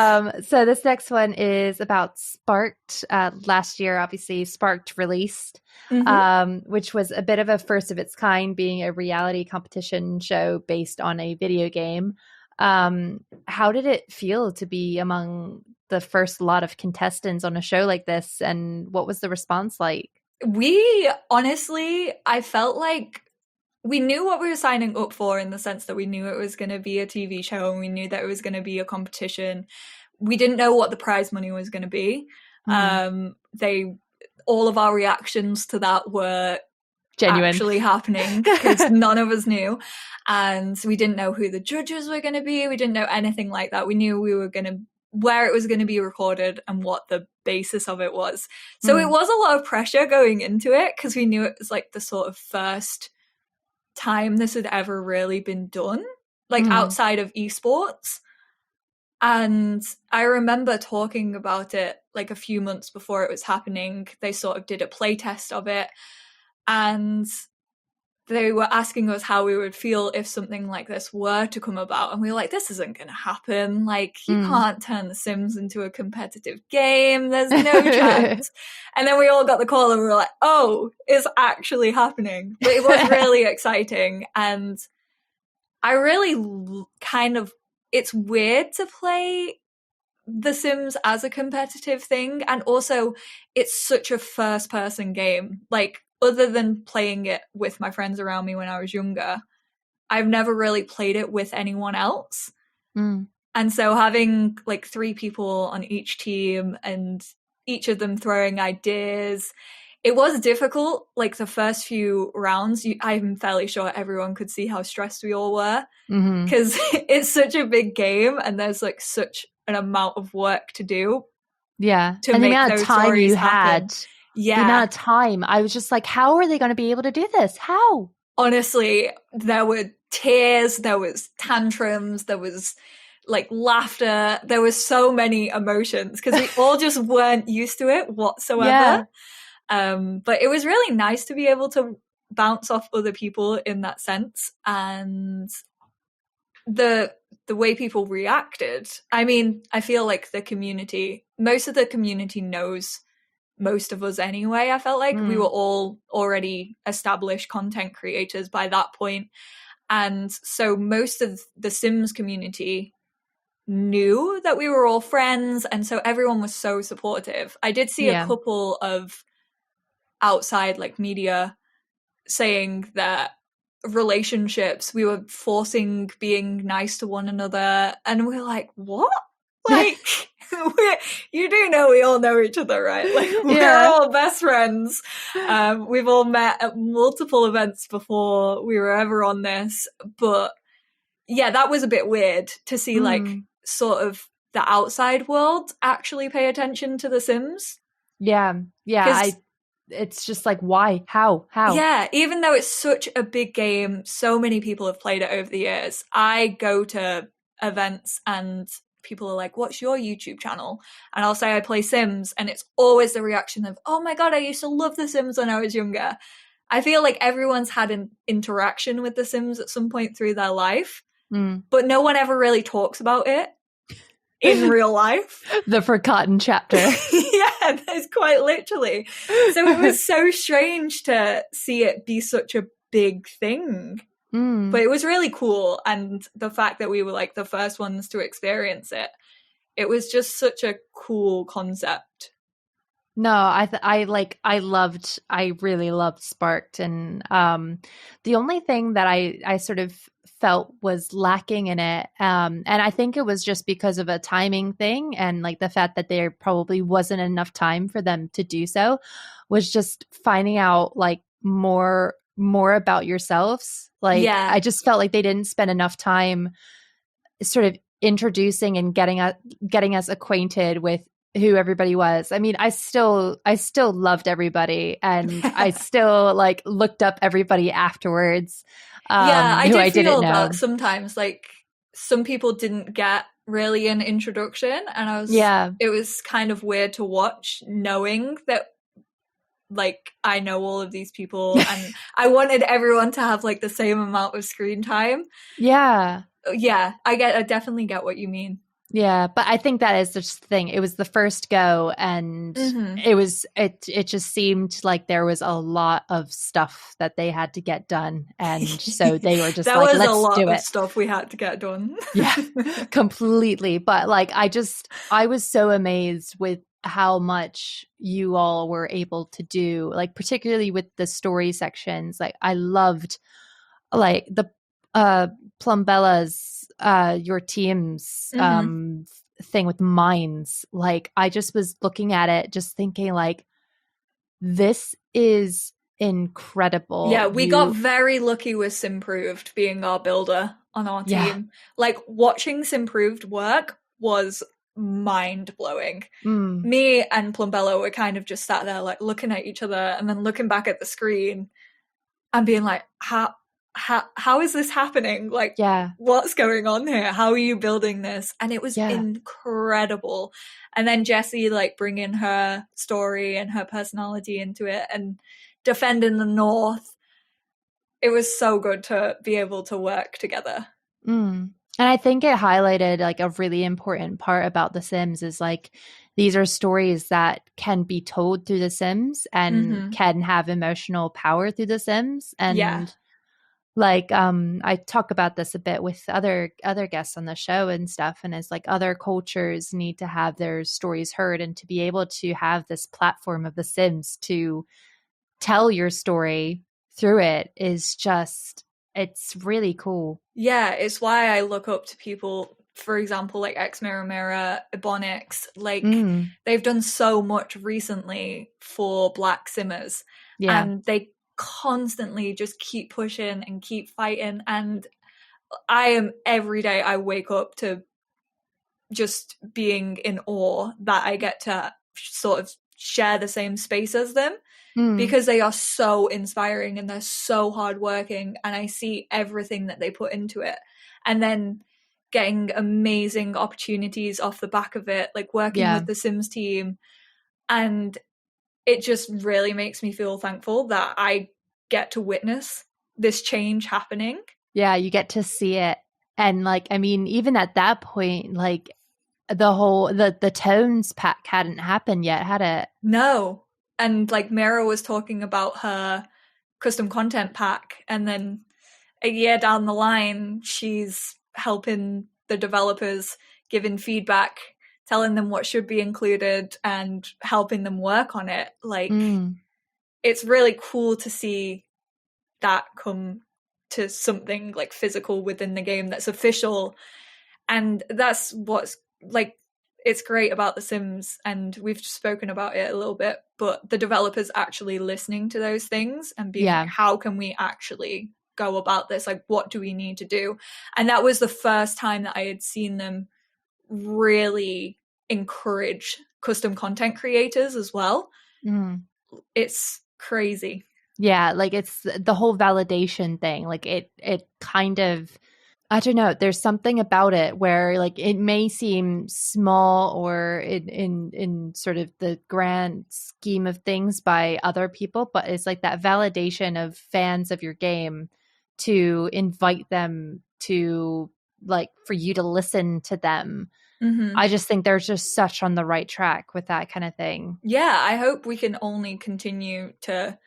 So this next one is about Sparked. Last year, obviously, Sparked released, which was a bit of a first of its kind, being a reality competition show based on a video game. How did it feel to be among the first lot of contestants on a show like this, and what was the response like? I felt like we knew what we were signing up for, in the sense that we knew it was going to be a TV show and we knew that it was going to be a competition. We didn't know what the prize money was going to be. All of our reactions to that were genuine, actually happening, because none of us knew. And we didn't know who the judges were going to be. We didn't know anything like that. We knew we were going to, where it was going to be recorded and what the basis of it was. So it was a lot of pressure going into it, because we knew it was like the sort of first time this had ever really been done, like outside of esports. And I remember talking about it like a few months before it was happening. They sort of did a play test of it, and they were asking us how we would feel if something like this were to come about. And we were like, this isn't going to happen. Like, you can't turn The Sims into a competitive game. There's no chance. And then we all got the call and we were like, oh, it's actually happening. But it was really exciting. And I really it's weird to play The Sims as a competitive thing. And also, it's such a first-person game. Like, other than playing it with my friends around me when I was younger, I've never really played it with anyone else. And so having like 3 people on each team and each of them throwing ideas, it was difficult. Like the first few rounds, I'm fairly sure everyone could see how stressed we all were, because it's such a big game and there's like such an amount of work to do. Yeah. To and make the amount of time you had. Yeah. The amount of time. I was just like, how are they going to be able to do this? How? Honestly, there were tears, there was tantrums, there was like laughter. There was so many emotions because we all just weren't used to it whatsoever. But it was really nice to be able to bounce off other people in that sense. And the way people reacted, I mean, I feel like most of the community knows most of us anyway. I felt like we were all already established content creators by that point. And so most of the Sims community knew that we were all friends, and so everyone was so supportive. I did see a couple of outside like media saying that relationships, we were forcing being nice to one another, and we're like, what? Like, you do know we all know each other, right? Like, we're all best friends. We've all met at multiple events before we were ever on this, but yeah, that was a bit weird to see like sort of the outside world actually pay attention to The Sims. It's just like, why? How? Yeah, even though it's such a big game, so many people have played it over the years. I go to events and people are like, what's your YouTube channel? And I'll say I play Sims, and it's always the reaction of, oh my god, I used to love The Sims when I was younger. I feel like everyone's had an interaction with The Sims at some point through their life, but no one ever really talks about it in real life. The forgotten chapter. Yeah, that's quite literally. So it was so strange to see it be such a big thing. But it was really cool, and the fact that we were like the first ones to experience it, it was just such a cool concept. No, I really loved Sparked, and the only thing that I sort of felt was lacking in it, and I think it was just because of a timing thing, and like the fact that there probably wasn't enough time for them to do so, was just finding out like more about yourselves. Like, I just felt like they didn't spend enough time sort of introducing and getting us acquainted with who everybody was. I mean, I still loved everybody, and I still like looked up everybody afterwards. I do feel that sometimes like some people didn't get really an introduction, and it was kind of weird to watch, knowing that like I know all of these people, and I wanted everyone to have like the same amount of screen time. I definitely get what you mean. Yeah, but I think that is just the thing. It was the first go, and it just seemed like there was a lot of stuff that they had to get done, and so they were just that like, was let's a lot do of it. Stuff we had to get done. Yeah, completely. But like, I was so amazed with how much you all were able to do, like particularly with the story sections. Like, I loved like the Plumbella's your team's thing with mines. Like, I just was looking at it just thinking like, this is incredible. Yeah, we got very lucky with Simproved being our builder on our team. Like, watching Simproved work was mind-blowing. Me and Plumbella were kind of just sat there like looking at each other and then looking back at the screen and being like, how is this happening? Like, what's going on here? How are you building this? And it was incredible. And then Jessie like bringing her story and her personality into it and defending the North. It was so good to be able to work together. And I think it highlighted like a really important part about The Sims is like, these are stories that can be told through The Sims and can have emotional power through The Sims. And like, I talk about this a bit with other guests on the show and stuff. And it's like, other cultures need to have their stories heard, and to be able to have this platform of The Sims to tell your story through it is just, it's really cool. Yeah, it's why I look up to people, for example, like Ex Mirror Mirror, Ebonix. Like, they've done so much recently for Black Simmers. And they constantly just keep pushing and keep fighting. And every day I wake up to just being in awe that I get to sort of share the same space as them. Because they are so inspiring and they're so hardworking, and I see everything that they put into it, and then getting amazing opportunities off the back of it, like working with the Sims team, and it just really makes me feel thankful that I get to witness this change happening. Yeah, you get to see it, and like, I mean, even at that point, like the Tones pack hadn't happened yet, had it? No. And like Mira was talking about her custom content pack, and then a year down the line, she's helping the developers, giving feedback, telling them what should be included, and helping them work on it. Like, it's really cool to see that come to something like physical within the game that's official. And that's what's like, it's great about The Sims, and we've spoken about it a little bit, but the developers actually listening to those things and being like, how can we actually go about this? Like, what do we need to do? And that was the first time that I had seen them really encourage custom content creators as well. It's crazy. Yeah, like it's the whole validation thing. Like it kind of, I don't know, there's something about it where like it may seem small or in sort of the grand scheme of things by other people, but it's like that validation of fans of your game to invite them to, like, for you to listen to them. I just think they're just such on the right track with that kind of thing. Yeah, I hope we can only continue to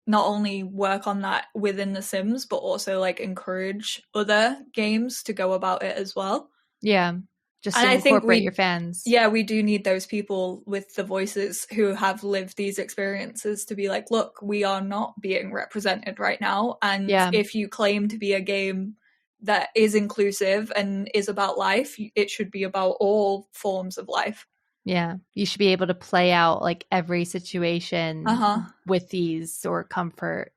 not only work on that within The Sims, but also like encourage other games to go about it as well. Yeah, just to incorporate your fans. Yeah, we do need those people with the voices who have lived these experiences to be like, look, we are not being represented right now. And if you claim to be a game that is inclusive and is about life, it should be about all forms of life. Yeah, you should be able to play out like every situation with ease or comfort.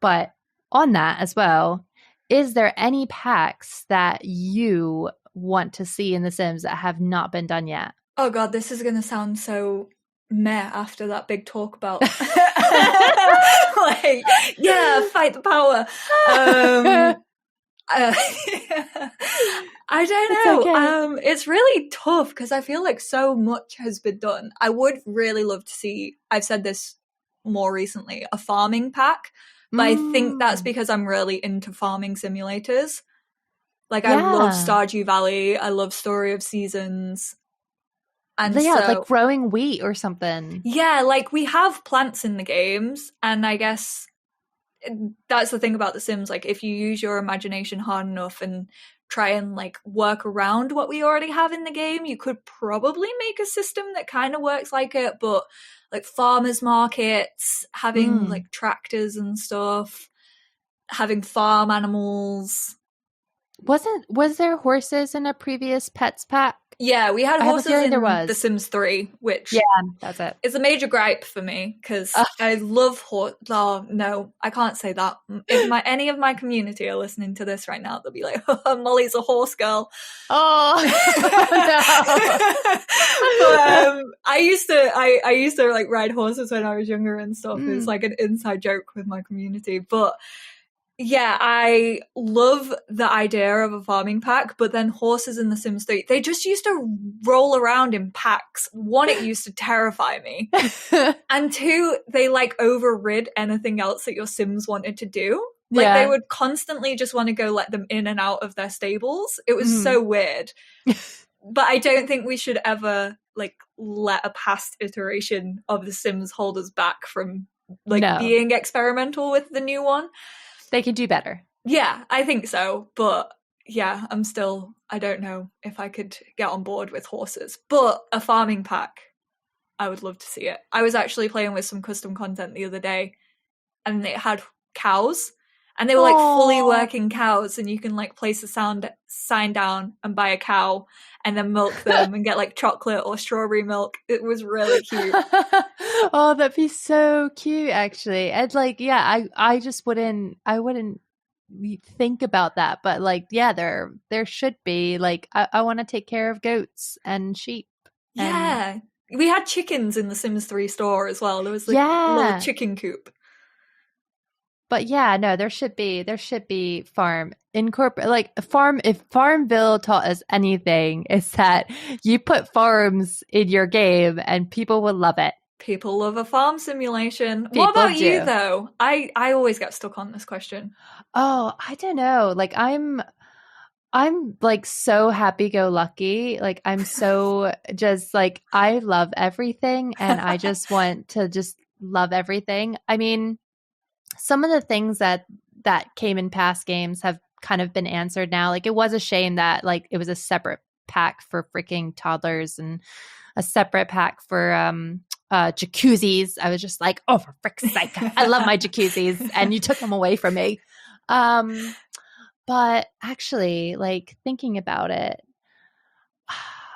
But on that as well, is there any packs that you want to see in The Sims that have not been done yet? Oh God, this is going to sound so meh after that big talk about like, yeah, fight the power. I don't know. Okay. It's really tough because I feel like so much has been done. I would really love to see, I've said this more recently, a farming pack, but I think that's because I'm really into farming simulators. Like, I love Stardew Valley, I love Story of Seasons. And like growing wheat or something. Yeah, like we have plants in the games, and I guess that's the thing about The Sims. Like, if you use your imagination hard enough and try and like work around what we already have in the game, you could probably make a system that kind of works like it. But like farmers markets, having like tractors and stuff, having farm animals. Was there horses in a previous pets pack? Yeah, we had horses in The Sims 3, which that's it. It's a major gripe for me because I love horse. Oh no, I can't say that. If any of my community are listening to this right now, they'll be like, oh, "Molly's a horse girl." Oh no! But I used to like ride horses when I was younger and stuff. It was like an inside joke with my community, but. Yeah, I love the idea of a farming pack, but then horses in The Sims 3, they just used to roll around in packs. One, it used to terrify me. And two, they like overrid anything else that your Sims wanted to do. Like they would constantly just want to go let them in and out of their stables. It was so weird. But I don't think we should ever like let a past iteration of The Sims hold us back from like being experimental with the new one. They could do better. Yeah, I think so. But yeah, I don't know if I could get on board with horses. But a farming pack, I would love to see it. I was actually playing with some custom content the other day, and it had cows, and they were like fully working cows, and you can like place a sign down and buy a cow and then milk them and get like chocolate or strawberry milk. It was really cute. Oh, that'd be so cute, actually. And like, yeah, I wouldn't think about that, but like, yeah, there should be like, I want to take care of goats and sheep. Yeah, we had chickens in the Sims 3 store as well. There was like a little chicken coop. But yeah, no, there should be farm incorporate like farm. If Farmville taught us anything, it's that you put farms in your game and people will love it. People love a farm simulation. What about you though? I always get stuck on this question. Oh, I don't know. Like I'm like so happy-go-lucky. Like I'm so just like I love everything and I just want to just love everything. I mean, some of the things that that came in past games have kind of been answered now. Like, it was a shame that like it was a separate pack for freaking toddlers and a separate pack for jacuzzis. I was just like, oh, for frick's sake, I love my jacuzzis, and you took them away from me. But actually, like, thinking about it,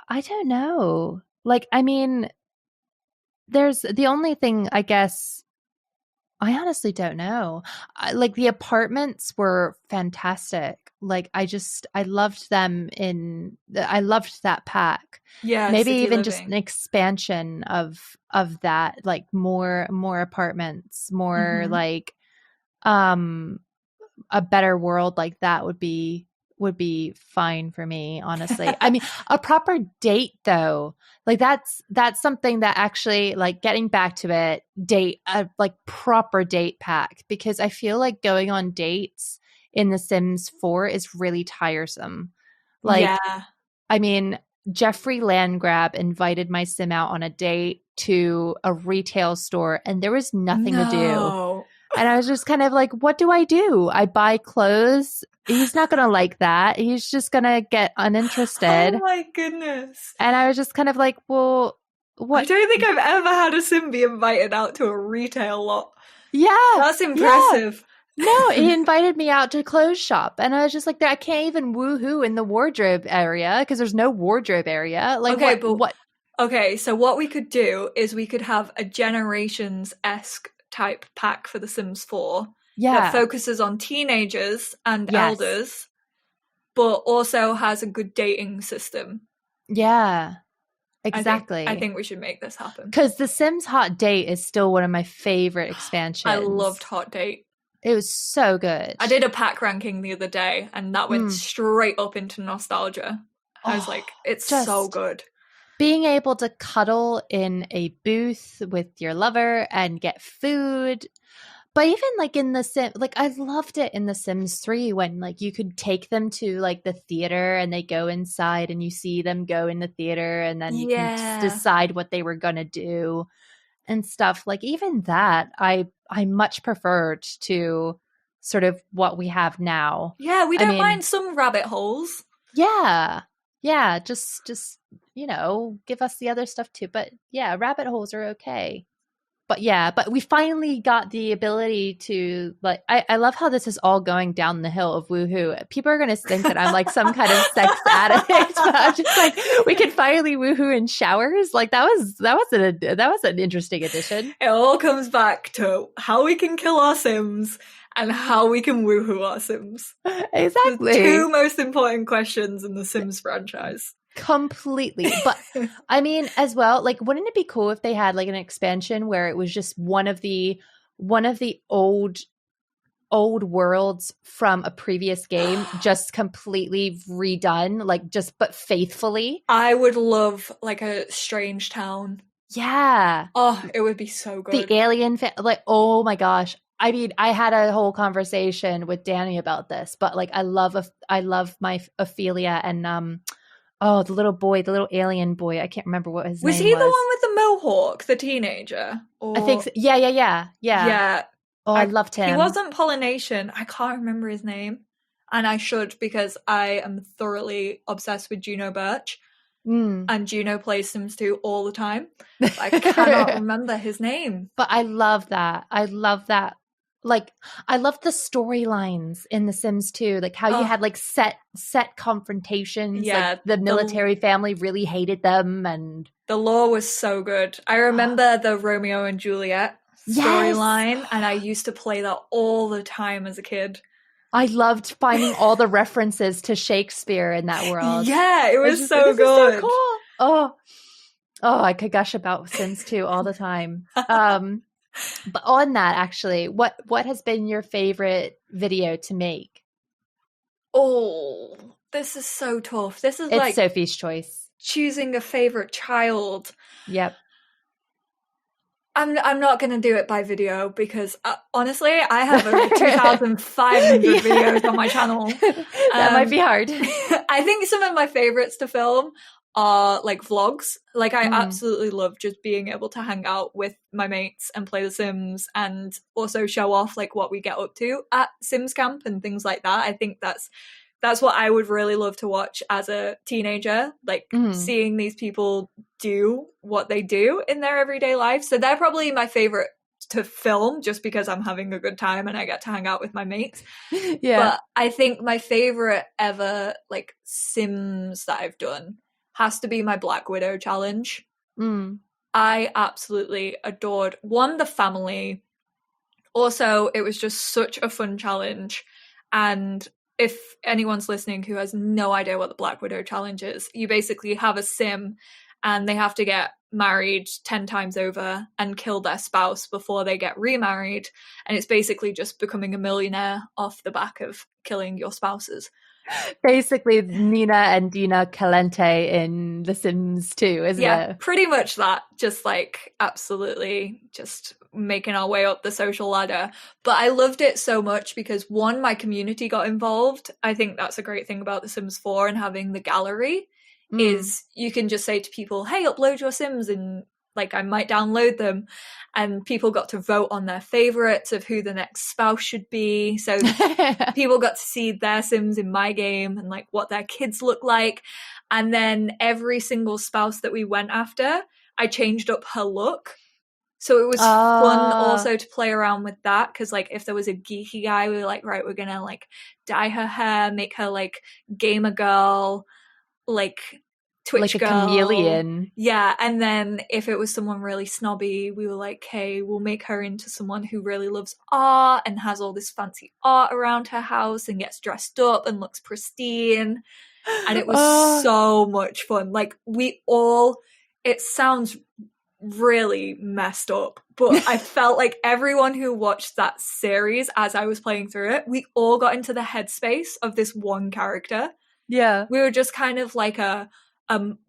I don't know. Like, I mean, there's the only thing, I guess, I honestly don't know. Like, the apartments were fantastic. Like, I loved them I loved that pack. Yeah, Maybe City even just Living. an expansion of that, like more apartments, more like a better world like that would be fine for me, honestly. I mean, a proper date though, like that's something that actually, like, getting back to it, like proper date pack, because I feel like going on dates in The Sims 4 is really tiresome. Like, Yeah. I mean, Jeffrey Landgrab invited my sim out on a date to a retail store, and there was nothing to do. No. And I was just kind of like, what do? I buy clothes. He's not going to like that. He's just going to get uninterested. Oh my goodness. And I was just kind of like, well, what? I don't think I've ever had a sim be invited out to a retail lot. Yeah. That's impressive. Yeah. No, he invited me out to clothes shop. And I was just like, I can't even woohoo in the wardrobe area because there's no wardrobe area. Like, okay, what? Okay, so what we could do is we could have a Generations-esque type pack for The Sims 4 that focuses on teenagers and elders, but also has a good dating system. Yeah, exactly. I think we should make this happen. Because The Sims Hot Date is still one of my favorite expansions. I loved Hot Date. It was so good. I did a pack ranking the other day, and that went straight up into nostalgia. I was like, it's so good. Being able to cuddle in a booth with your lover and get food. But even like in the Sim, like I loved it in The Sims 3 when like you could take them to like the theater and they go inside and you see them go in the theater and then you can decide what they were going to do and stuff. Like even that, I much preferred to sort of what we have now. Yeah, we don't mind some rabbit holes. Yeah. Yeah, just you know, give us the other stuff too. But yeah, rabbit holes are okay. But yeah, but we finally got the ability to like. I love how this is all going down the hill of woohoo. People are going to think that I'm like some kind of sex addict, but I'm just like, we can finally woohoo in showers. Like that was an interesting addition. It all comes back to how we can kill our Sims and how we can woohoo our Sims. Exactly. The two most important questions in the Sims franchise. Completely. But I mean, as well, like, wouldn't it be cool if they had like an expansion where it was just one of the old worlds from a previous game just completely redone, like but faithfully? I would love like a Strange Town. Yeah. Oh, it would be so good. The alien like, oh my gosh. I mean, I had a whole conversation with Danny about this, but like I love my Ophelia and the little boy, the little alien boy. I can't remember what his name was. Was he the one with the mohawk, the teenager? Or... I think so. Yeah. Oh, I loved him. He wasn't Polynesian. I can't remember his name. And I should, because I am thoroughly obsessed with Juno Birch. And Juno plays Sims 2 all the time. I cannot remember his name. But I love that. Like, I love the storylines in The Sims 2, like how you had like set confrontations. Yeah, like the military family really hated them, and the lore was so good. I remember the Romeo and Juliet storyline, and I used to play that all the time as a kid. I loved finding all the references to Shakespeare in that world. Yeah, it was so good. So cool. Oh, I could gush about Sims 2 all the time. But on that, actually, what has been your favorite video to make? Oh, this is so tough. It's like Sophie's choice. Choosing a favorite child. Yep. I'm not going to do it by video because honestly, I have over 2,500 videos on my channel. That might be hard. I think some of my favorites to film are like vlogs. Like I absolutely love just being able to hang out with my mates and play The Sims, and also show off like what we get up to at Sims camp and things like that. I think that's what I would really love to watch as a teenager, like seeing these people do what they do in their everyday life. So they're probably my favorite to film, just because I'm having a good time and I get to hang out with my mates. Yeah. But I think my favorite ever like Sims that I've done has to be my Black Widow challenge. I absolutely adored, one, the family. Also, it was just such a fun challenge. And if anyone's listening who has no idea what the Black Widow challenge is, you basically have a sim and they have to get married 10 times over and kill their spouse before they get remarried. And it's basically just becoming a millionaire off the back of killing your spouses. Basically, Nina and Dina Calente in The Sims 2, isn't it? Yeah, pretty much that. Just like absolutely just making our way up the social ladder. But I loved it so much because, one, my community got involved. I think that's a great thing about The Sims 4 and having the gallery is you can just say to people, hey, upload your Sims, and like I might download them. And people got to vote on their favorites of who the next spouse should be. So people got to see their Sims in my game and like what their kids look like. And then every single spouse that we went after, I changed up her look. So it was fun also to play around with that, because like if there was a geeky guy, we were like, right, we're gonna like dye her hair, make her like gamer girl, like Twitch like girl. a chameleon. Yeah, and then if it was someone really snobby, we were like, hey, we'll make her into someone who really loves art and has all this fancy art around her house and gets dressed up and looks pristine. And it was so much fun. Like it sounds really messed up, but I felt like everyone who watched that series as I was playing through it, we all got into the headspace of this one character. Yeah. We were just kind of like a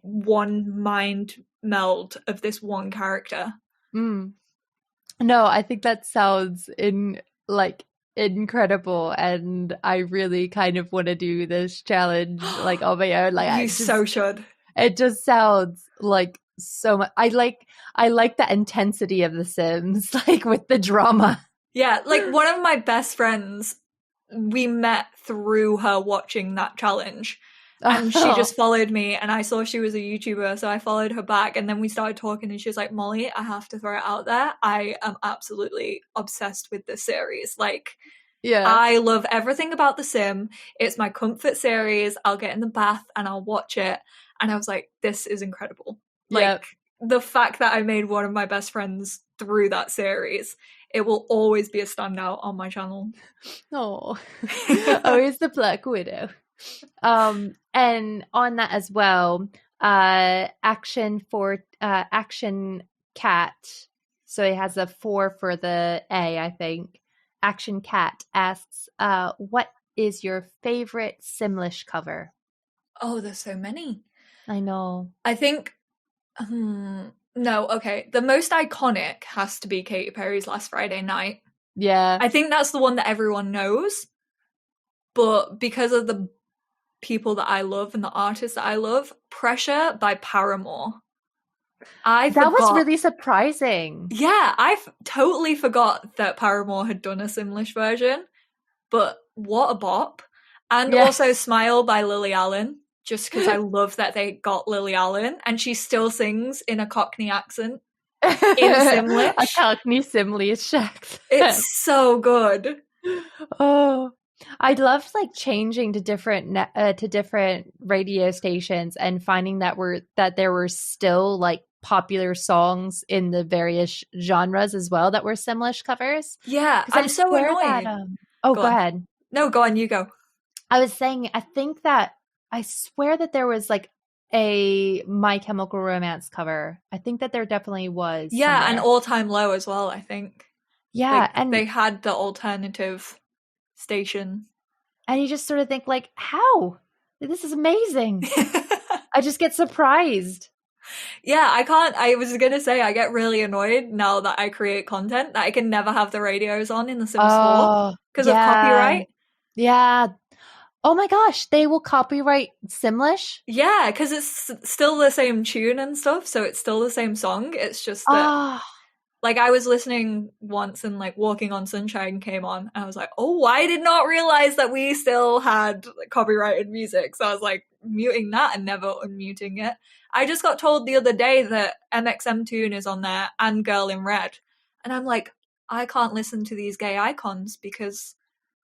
one mind meld of this one character. No, I think that sounds incredible, and I really kind of want to do this challenge like on my own. Like, you so should. It just sounds like so much. I like the intensity of The Sims, like with the drama. Yeah, like one of my best friends, we met through her watching that challenge. And she just followed me, and I saw she was a YouTuber, so I followed her back, and then we started talking, and she was like, Molly, I have to throw it out there, I am absolutely obsessed with this series. Like, yeah, I love everything about The Sim. It's my comfort series. I'll get in the bath and I'll watch it. And I was like, this is incredible. Like, the fact that I made one of my best friends through that series, it will always be a standout on my channel. Oh, always the Black Widow. And on that as well, Action Cat. So it has a 4 for the A, I think. Action Cat asks, what is your favorite Simlish cover? Oh, there's so many. I know. I think, no, okay. The most iconic has to be Katy Perry's Last Friday Night. Yeah. I think that's the one that everyone knows. But because of the people that I love and the artists that I love, Pressure by Paramore. That was really surprising. Yeah, I totally forgot that Paramore had done a Simlish version, but what a bop. And also Smile by Lily Allen, just because I love that they got Lily Allen, and she still sings in a Cockney accent in Simlish. A Cockney Simlish accent. It's so good. Oh, I loved like changing to different radio stations and finding that there were still like popular songs in the various genres as well that were Simlish covers. Yeah, I'm so annoyed. Go ahead. No, go on, you go. I was saying, I swear that there was like a My Chemical Romance cover. I think that there definitely was. Yeah, somewhere. and All Time Low as well, I think. Yeah, like, and they had the alternative station. And you just sort of think like, how? This is amazing. I just get surprised. Yeah, I was going to say, I get really annoyed now that I create content that I can never have the radios on in The Sims 4 because of copyright. Yeah. Oh my gosh, they will copyright Simlish? Yeah, because it's still the same tune and stuff, so it's still the same song. It's just that, Ah, like, I was listening once and, like, Walking on Sunshine came on, and I was like, oh, I did not realize that we still had copyrighted music. So I was, like, muting that and never unmuting it. I just got told the other day that MXM Tune is on there and Girl in Red. And I'm like, I can't listen to these gay icons because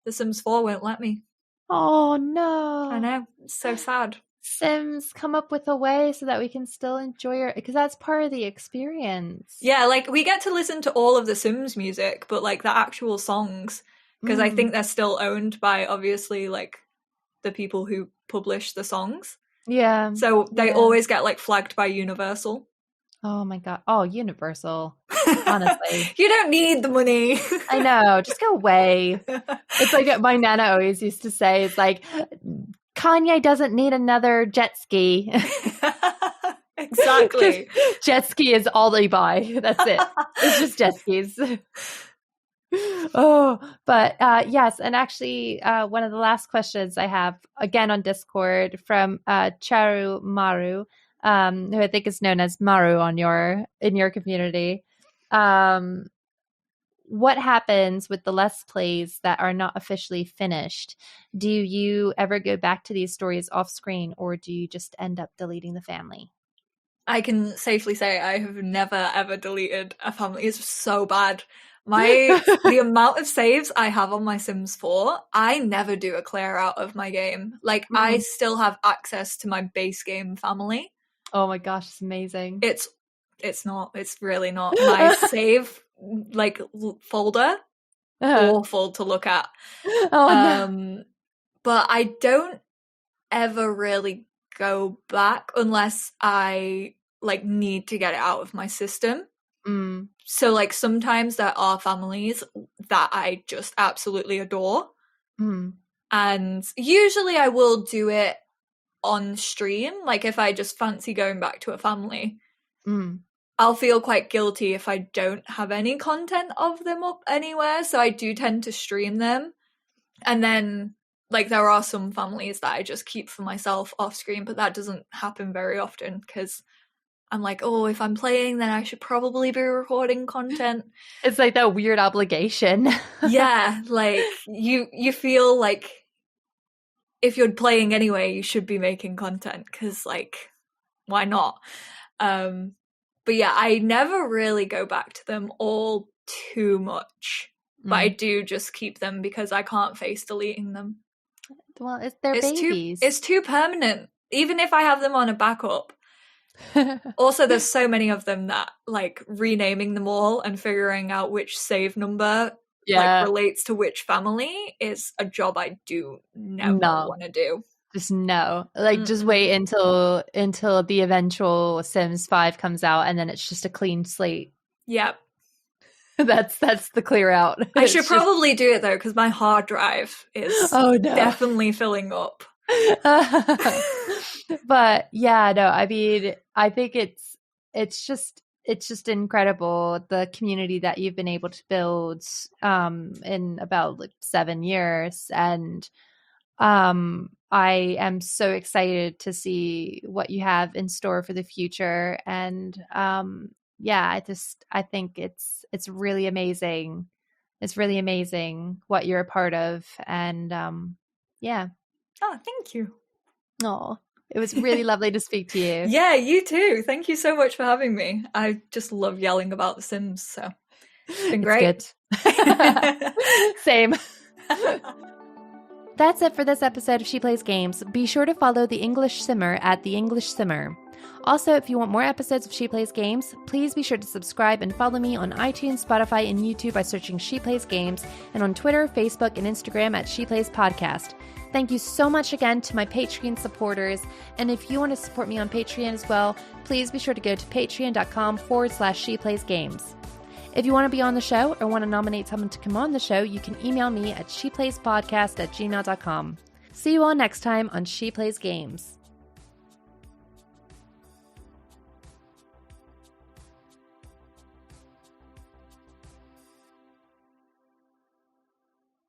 The Sims 4 won't let me. oh no. I know. It's so sad. Sims, come up with a way so that we can still enjoy it, because that's part of the experience. Yeah, like, we get to listen to all of the Sims music, but, like, the actual songs, because I think they're still owned by, obviously, like, the people who publish the songs. Yeah. So they always get, like, flagged by Universal. Oh my god. Oh, Universal. Honestly. You don't need the money. I know. Just go away. It's like my nana always used to say, it's like, Kanye doesn't need another jet ski. Exactly. Jet ski is all they buy. That's it. It's just jet skis. Oh, but yes. And actually, one of the last questions I have, again on Discord, from Charu Maru, who I think is known as Maru in your community. What happens with the Let's Plays that are not officially finished? Do you ever go back to these stories off screen, or do you just end up deleting the family? I can safely say I have never ever deleted a family. It's so bad. The amount of saves I have on my Sims 4, I never do a clear out of my game. Like, I still have access to my base game family. Oh my gosh, it's amazing. It's really not. My save, like, folder, awful to look at. Oh no. But I don't ever really go back unless I, like, need to get it out of my system. So, like, sometimes there are families that I just absolutely adore. And usually I will do it on stream. Like, if I just fancy going back to a family, I'll feel quite guilty if I don't have any content of them up anywhere. So I do tend to stream them. And then, like, there are some families that I just keep for myself off screen, but that doesn't happen very often because I'm like, oh, if I'm playing, then I should probably be recording content. It's like that weird obligation. Yeah, like, you feel like if you're playing anyway, you should be making content because, like, why not? But yeah, I never really go back to them all too much. But I do just keep them because I can't face deleting them. Well, they're babies. It's too permanent. Even if I have them on a backup. Also, there's so many of them that, like, renaming them all and figuring out which save number like relates to which family is a job I do never want to do. Just no. Like, just wait until the eventual Sims 5 comes out, and then it's just a clean slate. Yep. That's the clear out. I should probably do it though, because my hard drive is definitely filling up. But yeah, no, I mean, I think it's just incredible, the community that you've been able to build in about, like, 7 years. And I am so excited to see what you have in store for the future. And yeah, I think it's really amazing. It's really amazing what you're a part of. And yeah. Oh, thank you. Oh, it was really lovely to speak to you. Yeah, you too. Thank you so much for having me. I just love yelling about The Sims, so it's been great. Same. That's it for this episode of She Plays Games. Be sure to follow The English Simmer at The English Simmer. Also, if you want more episodes of She Plays Games, please be sure to subscribe and follow me on iTunes, Spotify, and YouTube by searching She Plays Games, and on Twitter, Facebook, and Instagram at She Plays Podcast. Thank you so much again to my Patreon supporters. And if you want to support me on Patreon as well, please be sure to go to patreon.com/ShePlaysGames. If you want to be on the show or want to nominate someone to come on the show, you can email me at sheplayspodcast@gmail.com. See you all next time on She Plays Games.